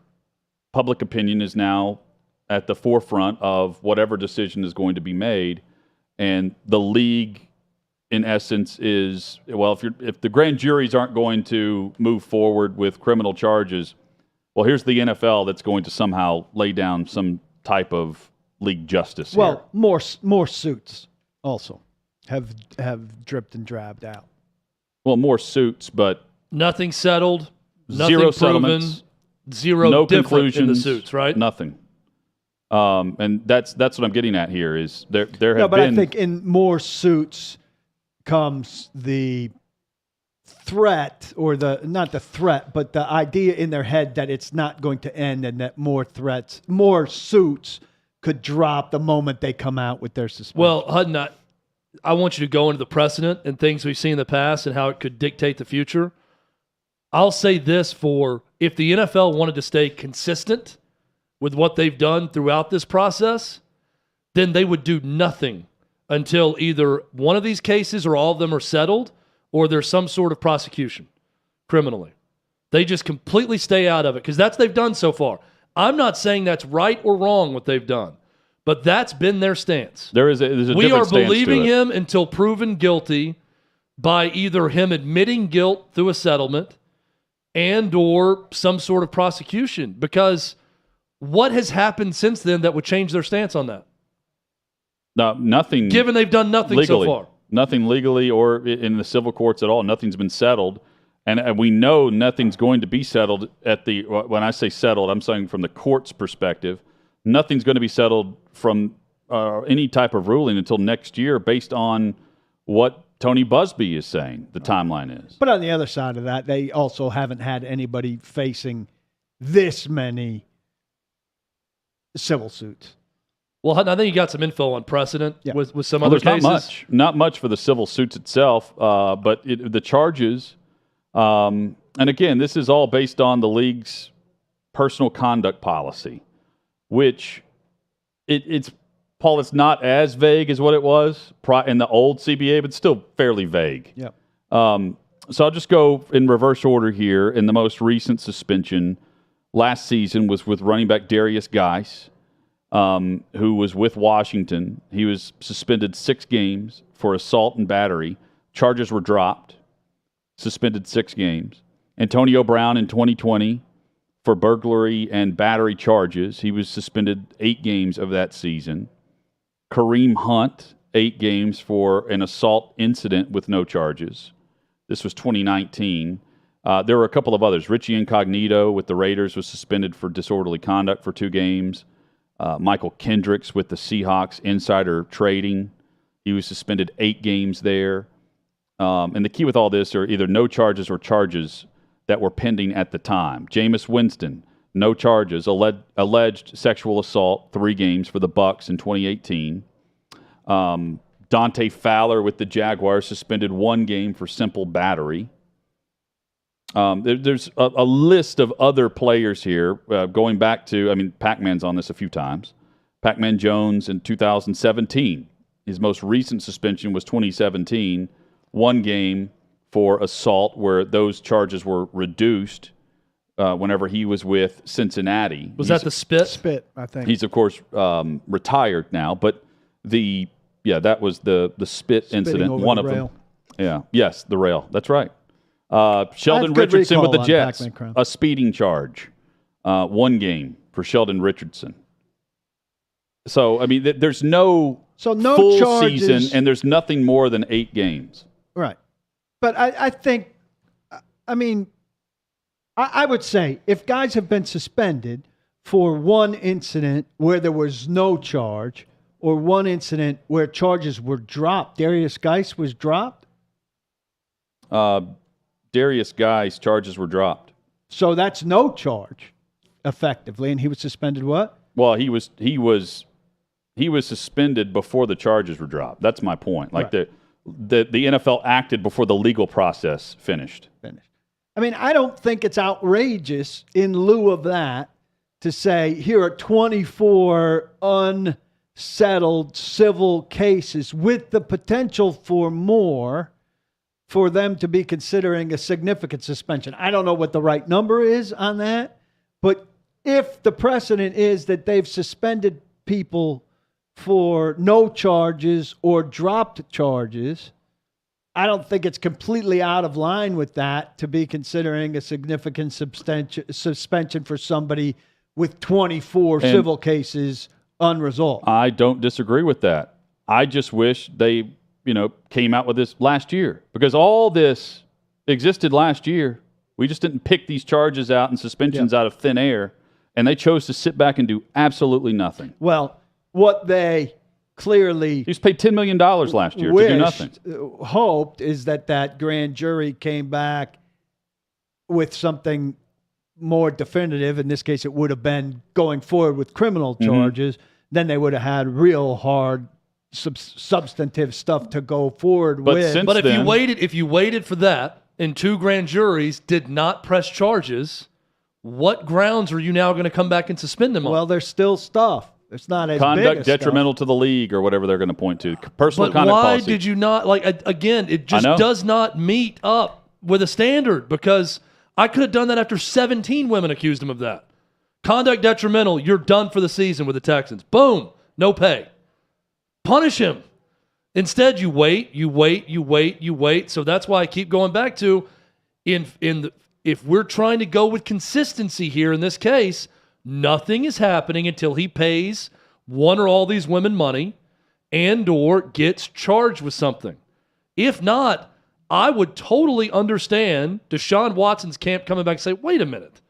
public opinion is now at the forefront of whatever decision is going to be made. And the league, in essence, is, well, if the grand juries aren't going to move forward with criminal charges, well, here's the NFL that's going to somehow lay down some type of league justice here. Well, more suits also have dripped and drabbed out. Well, more suits, but nothing settled, nothing zero proven, settlements, zero no different conclusions in the suits, right? Nothing. And that's what I'm getting at here is there have been. No, but I think in more suits comes the threat, or not the threat, but the idea in their head that it's not going to end, and that more suits could drop the moment they come out with their suspension. Well, Hutton, I want you to go into the precedent and things we've seen in the past and how it could dictate the future. I'll say this: if the NFL wanted to stay consistent with what they've done throughout this process, then they would do nothing until either one of these cases or all of them are settled, or there's some sort of prosecution criminally. They just completely stay out of it because that's what they've done so far. I'm not saying that's right or wrong what they've done, but that's been their stance. There's a we are different stance believing to it. him until proven guilty by either him admitting guilt through a settlement and or some sort of prosecution, because what has happened since then that would change their stance on that? No, nothing. Given they've done nothing legally, so far. Nothing legally or in the civil courts at all. Nothing's been settled. And we know nothing's going to be settled when I say settled, I'm saying from the court's perspective, nothing's going to be settled from any type of ruling until next year based on what Tony Busby is saying the timeline is. But on the other side of that, they also haven't had anybody facing this many civil suits. Well, I think you got some info on precedent with some other there's cases. Not much for the civil suits itself, but the charges, and again, this is all based on the league's personal conduct policy, which it's Paul, it's not as vague as what it was in the old CBA, but still fairly vague. Yep. So I'll just go in reverse order here. In the most recent suspension last season was with running back Darius Geis, who was with Washington. He was suspended 6 games for assault and battery. Charges were dropped, suspended 6 games. Antonio Brown in 2020 for burglary and battery charges. He was suspended 8 games of that season. Kareem Hunt, 8 games for an assault incident with no charges. This was 2019. There were a couple of others. Richie Incognito with the Raiders was suspended for disorderly conduct for 2 games. Michael Kendricks with the Seahawks, insider trading. He was suspended 8 games there. And the key with all this are either no charges or charges that were pending at the time. Jameis Winston, no charges. Alleged sexual assault, 3 games for the Bucs in 2018. Dante Fowler with the Jaguars, suspended 1 game for simple battery. There's a list of other players here going back to, Pac-Man's on this a few times. Pac-Man Jones in 2017. His most recent suspension was 2017, 1 game for assault where those charges were reduced whenever he was with Cincinnati. Was that the spit? Spit, I think. He's, of course, retired now, but that was the spit incident, one of them. Yeah, yes, the rail. That's right. Sheldon Richardson with the Jets, a speeding charge. 1 game for Sheldon Richardson. So, I mean, there's no full charges, season, and there's nothing more than 8 games. Right. But I think, I would say if guys have been suspended for one incident where there was no charge or one incident where charges were dropped, Darius Geis was dropped? Darius Geis' charges were dropped. So that's no charge, effectively, and he was suspended what? Well, he was suspended before the charges were dropped. That's my point. Like the NFL acted before the legal process finished. I mean, I don't think it's outrageous in lieu of that to say here are 24 unsettled civil cases with the potential for more for them to be considering a significant suspension. I don't know what the right number is on that, but if the precedent is that they've suspended people for no charges or dropped charges, I don't think it's completely out of line with that to be considering a significant suspension for somebody with 24 civil cases unresolved. I don't disagree with that. I just wish they, came out with this last year, because all this existed last year. We just didn't pick these charges out and suspensions out of thin air, and they chose to sit back and do absolutely nothing. Well, what they clearly he was paid $10 million last year to do nothing. Hoped is that grand jury came back with something more definitive. In this case, it would have been going forward with criminal charges. Then they would have had real hard substantive stuff to go forward with. But if you waited for that and 2 grand juries did not press charges, what grounds are you now going to come back and suspend them on? Well, there's still stuff. It's not as conduct big detrimental to the league or whatever they're going to point to. Personal conduct why policy. Did you not, again, it just does not meet up with a standard, because I could have done that after 17 women accused him of that. Conduct detrimental, you're done for the season with the Texans. Boom, no pay. Punish him. Instead, you wait. So that's why I keep going back to, if we're trying to go with consistency here in this case, nothing is happening until he pays one or all these women money and or gets charged with something. If not, I would totally understand Deshaun Watson's camp coming back and say, wait a minute.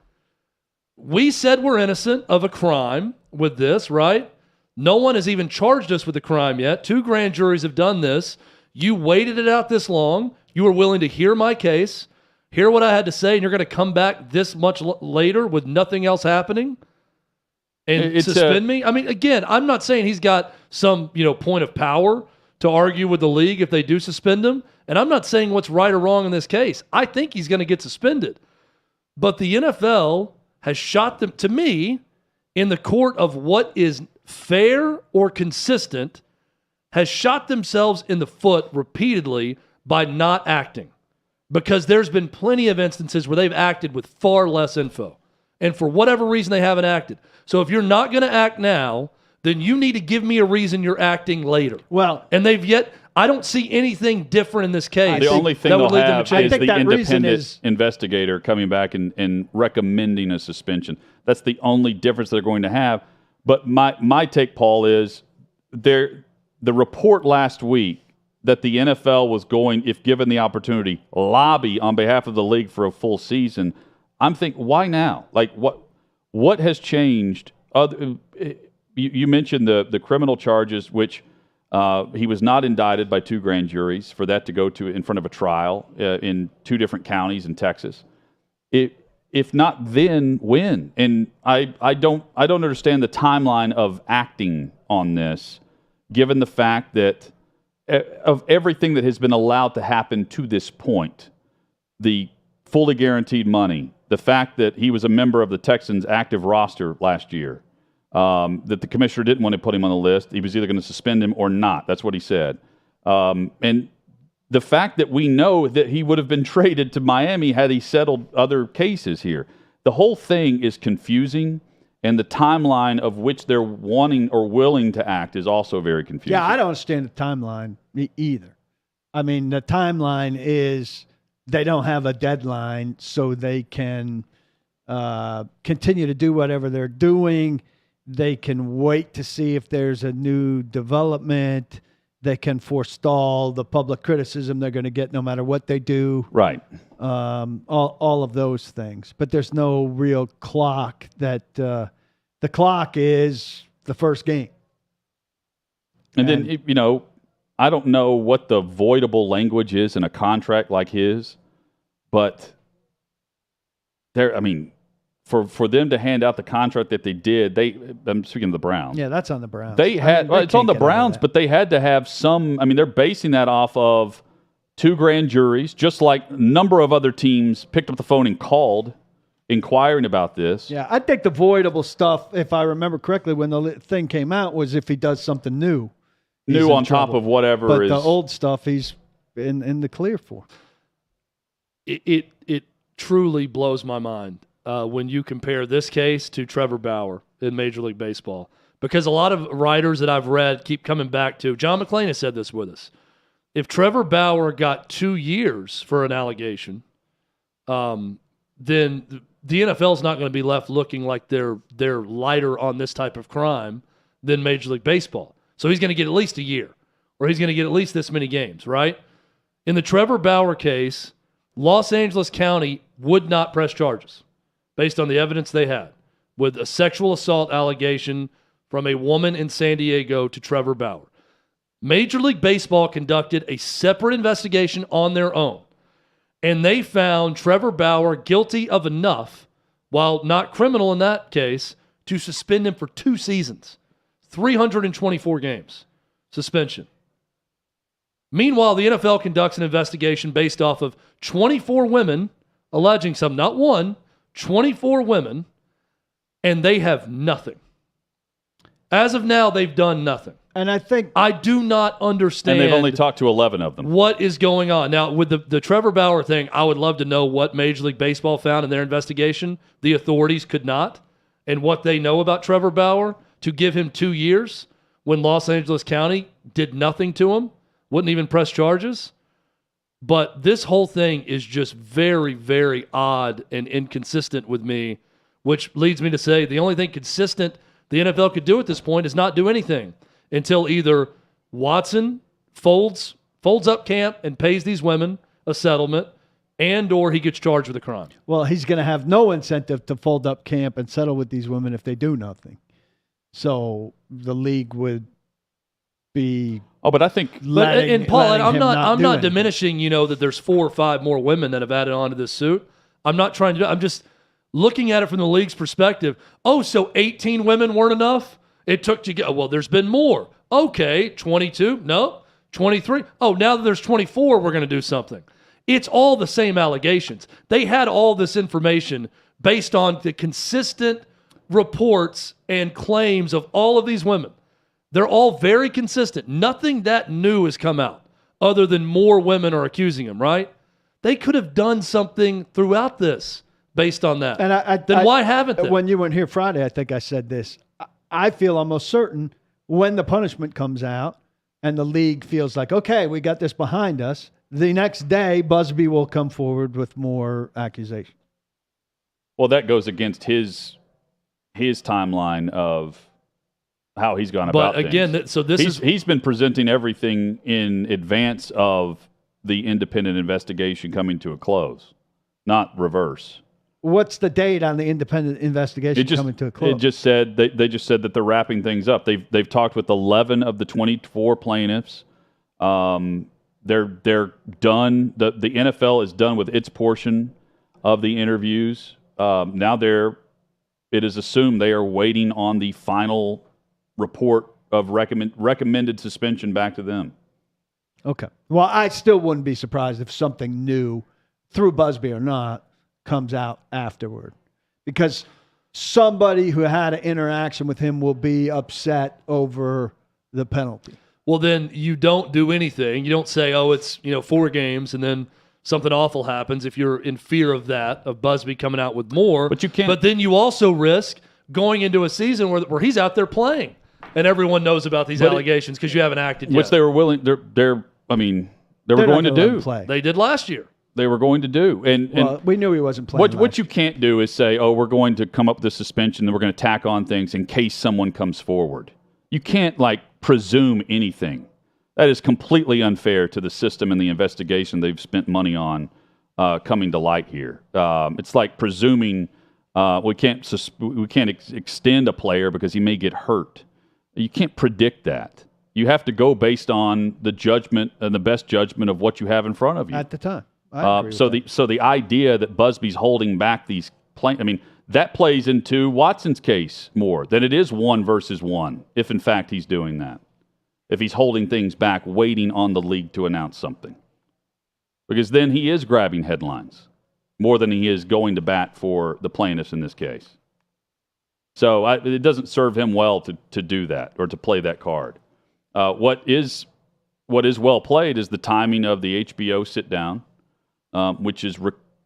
We said we're innocent of a crime with this, right? No one has even charged us with a crime yet. 2 grand juries have done this. You waited it out this long. You were willing to hear my case, hear what I had to say, and you're going to come back this much later with nothing else happening and suspend me? I mean, again, I'm not saying he's got some, point of power to argue with the league if they do suspend him, and I'm not saying what's right or wrong in this case. I think he's going to get suspended. But the NFL has shot them, to me, in the court of what is fair or consistent, has shot themselves in the foot repeatedly by not acting. Because there's been plenty of instances where they've acted with far less info. And for whatever reason, they haven't acted. So if you're not going to act now, then you need to give me a reason you're acting later. Well, and I don't see anything different in this case. The only thing they'll have is the independent investigator coming back and recommending a suspension. That's the only difference they're going to have. But my take, Paul, is the report last week that the NFL was going, if given the opportunity, lobby on behalf of the league for a full season. I'm thinking, why now? Like, what has changed? You mentioned the criminal charges, which he was not indicted by 2 grand juries for that to go to in front of a trial in 2 different counties in Texas. If not, then when? And I don't understand the timeline of acting on this, given the fact that of everything that has been allowed to happen to this point, the fully guaranteed money, the fact that he was a member of the Texans' active roster last year, that the commissioner didn't want to put him on the list. He was either going to suspend him or not. That's what he said. And the fact that we know that he would have been traded to Miami had he settled other cases here. the whole thing is confusing, and the timeline of which they're wanting or willing to act is also very confusing. Yeah, I don't understand the timeline either. I mean, the timeline is they don't have a deadline, so they can continue to do whatever they're doing. They can wait to see if there's a new development. They can forestall the public criticism they're going to get no matter what they do. Right. All of those things. But there's no real clock that the clock is the first game. And then, I don't know what the voidable language is in a contract like his, but for them to hand out the contract that they did, I'm speaking of the Browns. Yeah, that's on the Browns. It's on the Browns, but they had to have some. They're basing that off of 2 grand juries, just like a number of other teams picked up the phone and called, inquiring about this. Yeah, I think the voidable stuff, if I remember correctly, when the thing came out, was if he does something new. New on top of whatever but is. But the old stuff, he's in the clear for. It truly blows my mind when you compare this case to Trevor Bauer in Major League Baseball. Because a lot of writers that I've read keep coming back to, John McClain has said this with us. If Trevor Bauer got 2 years for an allegation, then the NFL is not going to be left looking like they're lighter on this type of crime than Major League Baseball. So he's going to get at least a year, or he's going to get at least this many games, right? In the Trevor Bauer case, Los Angeles County would not press charges based on the evidence they had with a sexual assault allegation from a woman in San Diego to Trevor Bauer. Major League Baseball conducted a separate investigation on their own, and they found Trevor Bauer guilty of enough, while not criminal in that case, to suspend him for 2 seasons, 324 games suspension. Meanwhile, the NFL conducts an investigation based off of 24 women alleging something, not one, 24 women, and they have nothing. As of now, they've done nothing. And I do not understand. And they've only talked to 11 of them. What is going on? Now, with the Trevor Bauer thing, I would love to know what Major League Baseball found in their investigation. The authorities could not. And what they know about Trevor Bauer to give him 2 years when Los Angeles County did nothing to him, wouldn't even press charges. But this whole thing is just very, very odd and inconsistent with me, which leads me to say the only thing consistent the NFL could do at this point is not do anything until either Watson folds up camp and pays these women a settlement, and or he gets charged with a crime. Well, he's going to have no incentive to fold up camp and settle with these women if they do nothing. So the league would be. Oh, but I think. And Paul, I'm not diminishing. That there's 4 or 5 more women that have added on to this suit. I'm not trying to. I'm just looking at it from the league's perspective. Oh, so 18 women weren't enough? It took to get. Well, there's been more. Okay, 22. No, 23. Oh, now that there's 24, we're going to do something. It's all the same allegations. They had all this information based on the consistent reports and claims of all of these women. They're all very consistent. Nothing that new has come out other than more women are accusing him, right? They could have done something throughout this based on that. And why haven't they? When you weren't here Friday, I think I said this. I feel almost certain when the punishment comes out and the league feels like, okay, we got this behind us, the next day Busby will come forward with more accusations. Well, that goes against his timeline of how he's gone about things. But again, he's been presenting everything in advance of the independent investigation coming to a close, not reverse. What's the date on the independent investigation coming to a close? It just said they just said that they're wrapping things up. They've talked with 11 of the 24 plaintiffs. They're done. The NFL is done with its portion of the interviews. Now it is assumed they are waiting on the final report of recommended suspension back to them. Okay. Well, I still wouldn't be surprised if something new, through Busby or not, comes out afterward, because somebody who had an interaction with him will be upset over the penalty. Well, then you don't do anything. You don't say, oh, it's 4 games, and then something awful happens, if you're in fear of that, of Busby coming out with more. But you can't. But then you also risk going into a season where he's out there playing, and everyone knows about these allegations because you haven't acted yet. Which they were willing. They were going to do. They did last year. They were going to do. And we knew he wasn't playing. What you can't do is say, oh, we're going to come up with a suspension and we're going to tack on things in case someone comes forward. You can't presume anything. That is completely unfair to the system and the investigation they've spent money on coming to light here. It's like presuming we can't extend a player because he may get hurt. You can't predict that. You have to go based on the judgment and the best judgment of what you have in front of you at the time. So the idea that Busby's holding back these that plays into Watson's case more than it is 1 versus 1. If in fact he's doing that, if he's holding things back, waiting on the league to announce something, because then he is grabbing headlines more than he is going to bat for the plaintiffs in this case. So it doesn't serve him well to do that or to play that card. What is well played is the timing of the HBO sit down. Which is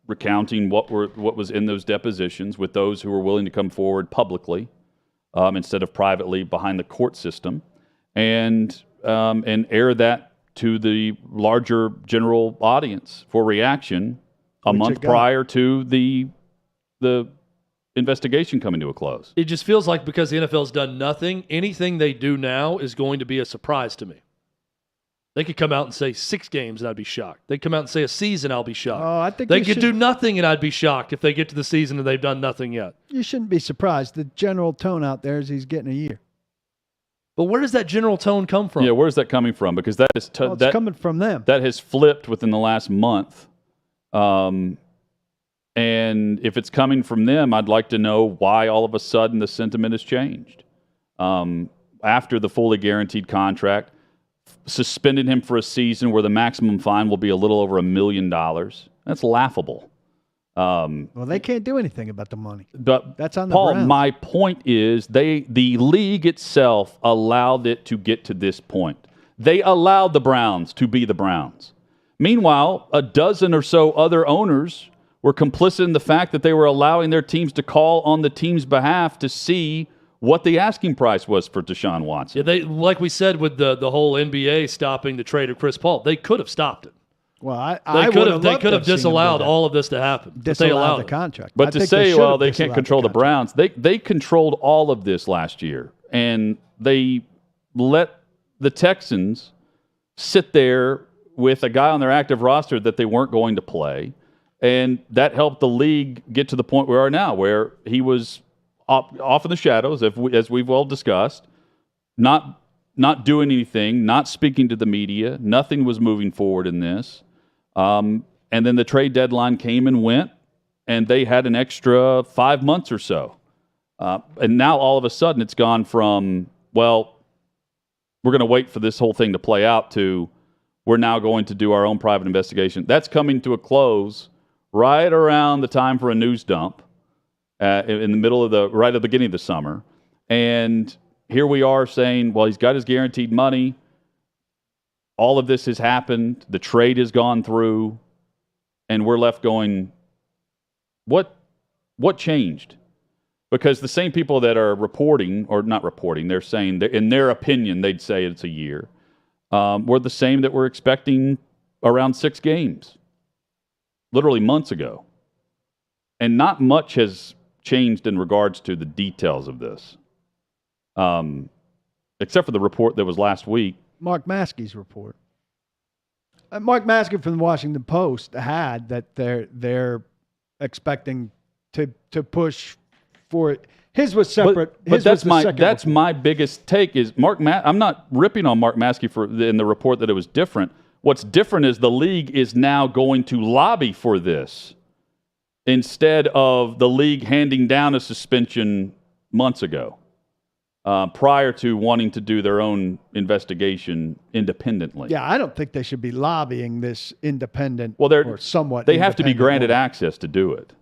recounting what was in those depositions with those who were willing to come forward publicly instead of privately behind the court system, and air that to the larger general audience for reaction a month prior to the investigation coming to a close. It just feels like because the NFL's done nothing, anything they do now is going to be a surprise to me. They could come out and say 6 games, and I'd be shocked. They come out and say a season, I'll be shocked. Oh, I think they could do nothing, and I'd be shocked if they get to the season and they've done nothing yet. You shouldn't be surprised. The general tone out there is he's getting a year. But where does that general tone come from? Yeah, where's that coming from? Because that is it's coming from them. That has flipped within the last month. And if it's coming from them, I'd like to know why all of a sudden the sentiment has changed. After the fully guaranteed contract, suspended him for a season where the maximum fine will be a little over $1 million. That's laughable. Well, they can't do anything about the money. But that's on the Paul, Browns. my point is the league itself allowed it to get to this point. They allowed the Browns to be the Browns. Meanwhile, a dozen or so other owners were complicit in the fact that they were allowing their teams to call on the team's behalf to see what the asking price was for Deshaun Watson. Yeah, they, like we said with the whole NBA stopping the trade of Chris Paul, they could have stopped it. Well, they could have disallowed all of this to happen. But they allowed the contract. But to say, well, they can't control the Browns, they controlled all of this last year, and they let the Texans sit there with a guy on their active roster that they weren't going to play, and that helped the league get to the point we are now, where he was off in the shadows, as we've well discussed, not doing anything, not speaking to the media. Nothing was moving forward in this. And then the trade deadline came and went, and they had an extra 5 months or so. And now all of a sudden it's gone from, well, we're going to wait for this whole thing to play out to we're now going to do our own private investigation. That's coming to a close right around the time for a news dump. In the middle of right at the beginning of the summer. And here we are saying, well, he's got his guaranteed money. All of this has happened. The trade has gone through. And we're left going, what changed? Because the same people that are reporting, or not reporting, they're saying, that in their opinion, they'd say it's a year, were the same that were expecting around 6 games, literally months ago. And not much has changed in regards to the details of this, except for the report that was last week. Mark Maskey's report. Mark Maskey from the Washington Post had that they're expecting to push for it. His was separate. But that's my biggest take is I'm not ripping on Mark Maskey in the report that it was different. What's different is the league is now going to lobby for this, instead of the league handing down a suspension months ago, prior to wanting to do their own investigation independently. Yeah, I don't think they should be lobbying this independent or somewhat. They have to be granted access to do it.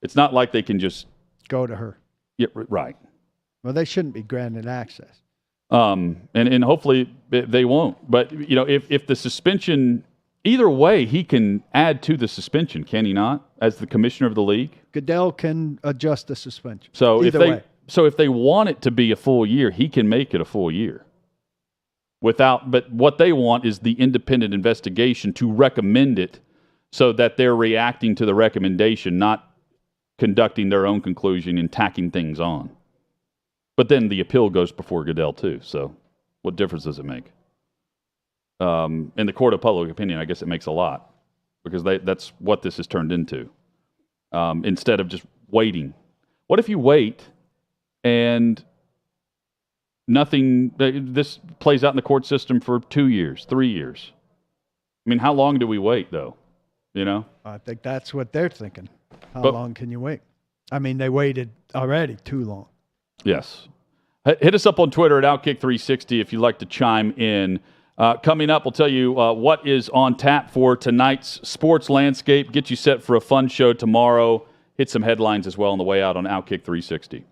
It's not like they can just go to her. Yeah, right. Well, they shouldn't be granted access. And hopefully they won't. But if the suspension either way, he can add to the suspension, can he not, as the commissioner of the league? Goodell can adjust the suspension. So Either if they want it to be a full year, he can make it a full year. But what they want is the independent investigation to recommend it so that they're reacting to the recommendation, not conducting their own conclusion and tacking things on. But then the appeal goes before Goodell too. So what difference does it make? In the court of public opinion, I guess it makes a lot because that's what this has turned into. Instead of just waiting. What if you wait and nothing, this plays out in the court system for 2 years, 3 years? I mean, how long do we wait though? You know? I think that's what they're thinking. How long can you wait? I mean, they waited already too long. Yes. Hit us up on Twitter at OutKick360 if you'd like to chime in. Coming up, we'll tell you what is on tap for tonight's sports landscape. Get you set for a fun show tomorrow. Hit some headlines as well on the way out on OutKick 360.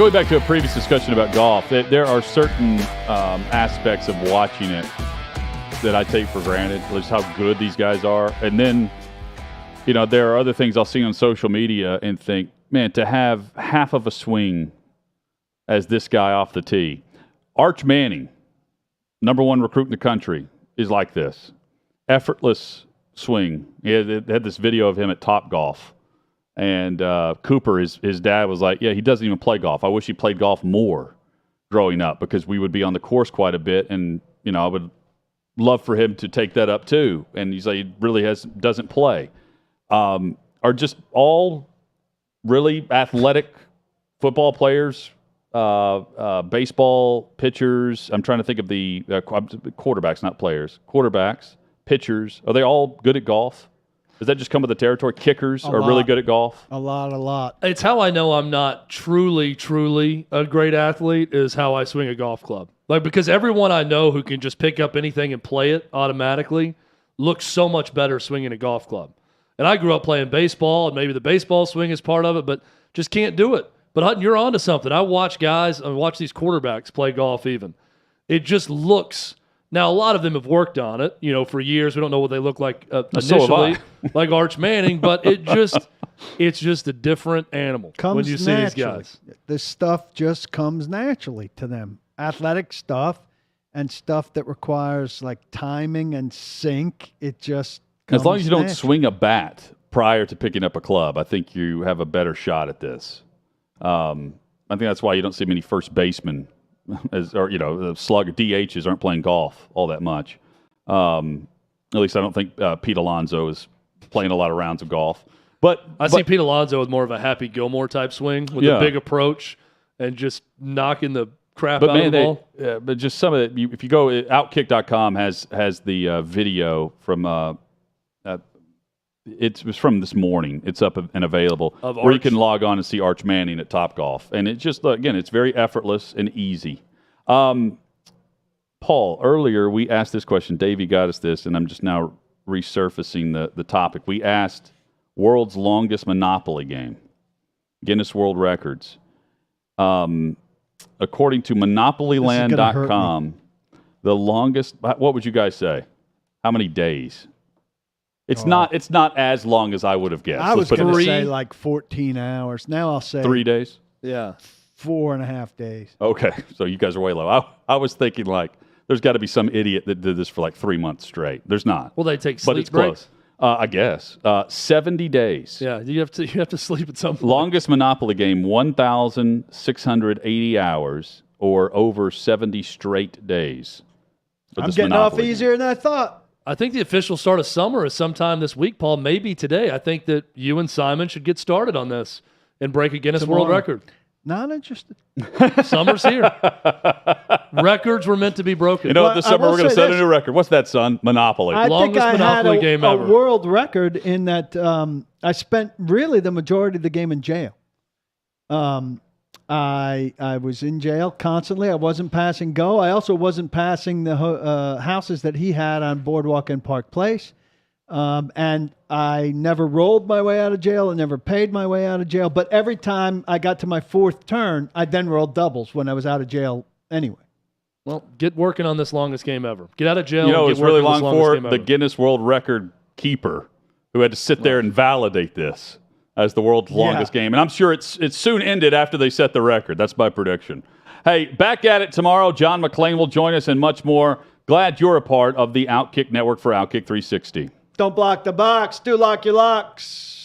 Going back to a previous discussion about golf, there are certain aspects of watching it that I take for granted, just how good these guys are. And then, there are other things I'll see on social media and think, man, to have half of a swing as this guy off the tee. Arch Manning, number one recruit in the country, is like this. Effortless swing. He had this video of him at Topgolf. And Cooper, his dad, was like, yeah, he doesn't even play golf. I wish he played golf more growing up because we would be on the course quite a bit. And, I would love for him to take that up too. And he's like, he really doesn't play. Are just all really athletic football players, baseball pitchers. I'm trying to think of the quarterbacks, not players. Quarterbacks, pitchers. Are they all good at golf? Does that just come with the territory? Kickers are really good at golf? A lot. It's how I know I'm not truly a great athlete is how I swing a golf club. Because everyone I know who can just pick up anything and play it automatically looks so much better swinging a golf club. And I grew up playing baseball, and maybe the baseball swing is part of it, but just can't do it. But Hutton, you're onto something. I watch these quarterbacks play golf even. It just looks... Now, a lot of them have worked on it, for years. We don't know what they look like initially, like Arch Manning, but it's just a different animal when you see these guys. This stuff just comes naturally to them. Athletic stuff and stuff that requires like timing and sync, it just comes as long as you don't naturally. swing a bat prior to picking up a club, I think you have a better shot at this. I think that's why you don't see many first basemen the slugger DHs aren't playing golf all that much. At least I don't think Pete Alonso is playing a lot of rounds of golf. But I see Pete Alonso with more of a Happy Gilmore type swing with a big approach and just knocking the crap out of the ball. But just some of it, if you go, OutKick.com has the video from it was from this morning. It's up and available where you can log on and see Arch Manning at Topgolf. And it just, again, it's very effortless and easy. Paul, earlier we asked this question. Davey got us this, and I'm just now resurfacing the topic. We asked world's longest Monopoly game, Guinness World Records. According to MonopolyLand.com, the longest, what would you guys say? How many days? It's not as long as I would have guessed. I was going to say like 14 hours. Now I'll say 3 days. Yeah. 4.5 days. Okay, so you guys are way low. I was thinking like there's got to be some idiot that did this for like 3 months straight. There's not. Well, they take sleep but it's breaks. Close. I guess 70 days. Yeah, you have to sleep at some point. Longest Monopoly game, 1,680 hours or over 70 straight days. I'm getting off easier than I thought. I think the official start of summer is sometime this week, Paul, maybe today. I think that you and Simon should get started on this and break a Guinness World Record. Not interested. Summer's here. Records were meant to be broken. You know what? This summer we're going to set a new record. What's that, son? Monopoly. I Longest think I Monopoly had game a ever. world record in that I spent really the majority of the game in jail. I was in jail constantly. I wasn't passing go. I also wasn't passing the houses that he had on Boardwalk and Park Place. And I never rolled my way out of jail. I never paid my way out of jail. But every time I got to my fourth turn, I then rolled doubles when I was out of jail anyway. Well, get working on this longest game ever. Get out of jail. You know, and it's get really working long on this for longest game the ever. Guinness World Record keeper who had to sit there and validate this as the world's longest game. And I'm sure it's soon ended after they set the record. That's my prediction. Hey, back at it tomorrow. John McClain will join us and much more. Glad you're a part of the OutKick Network for OutKick 360. Don't block the box. Do lock your locks.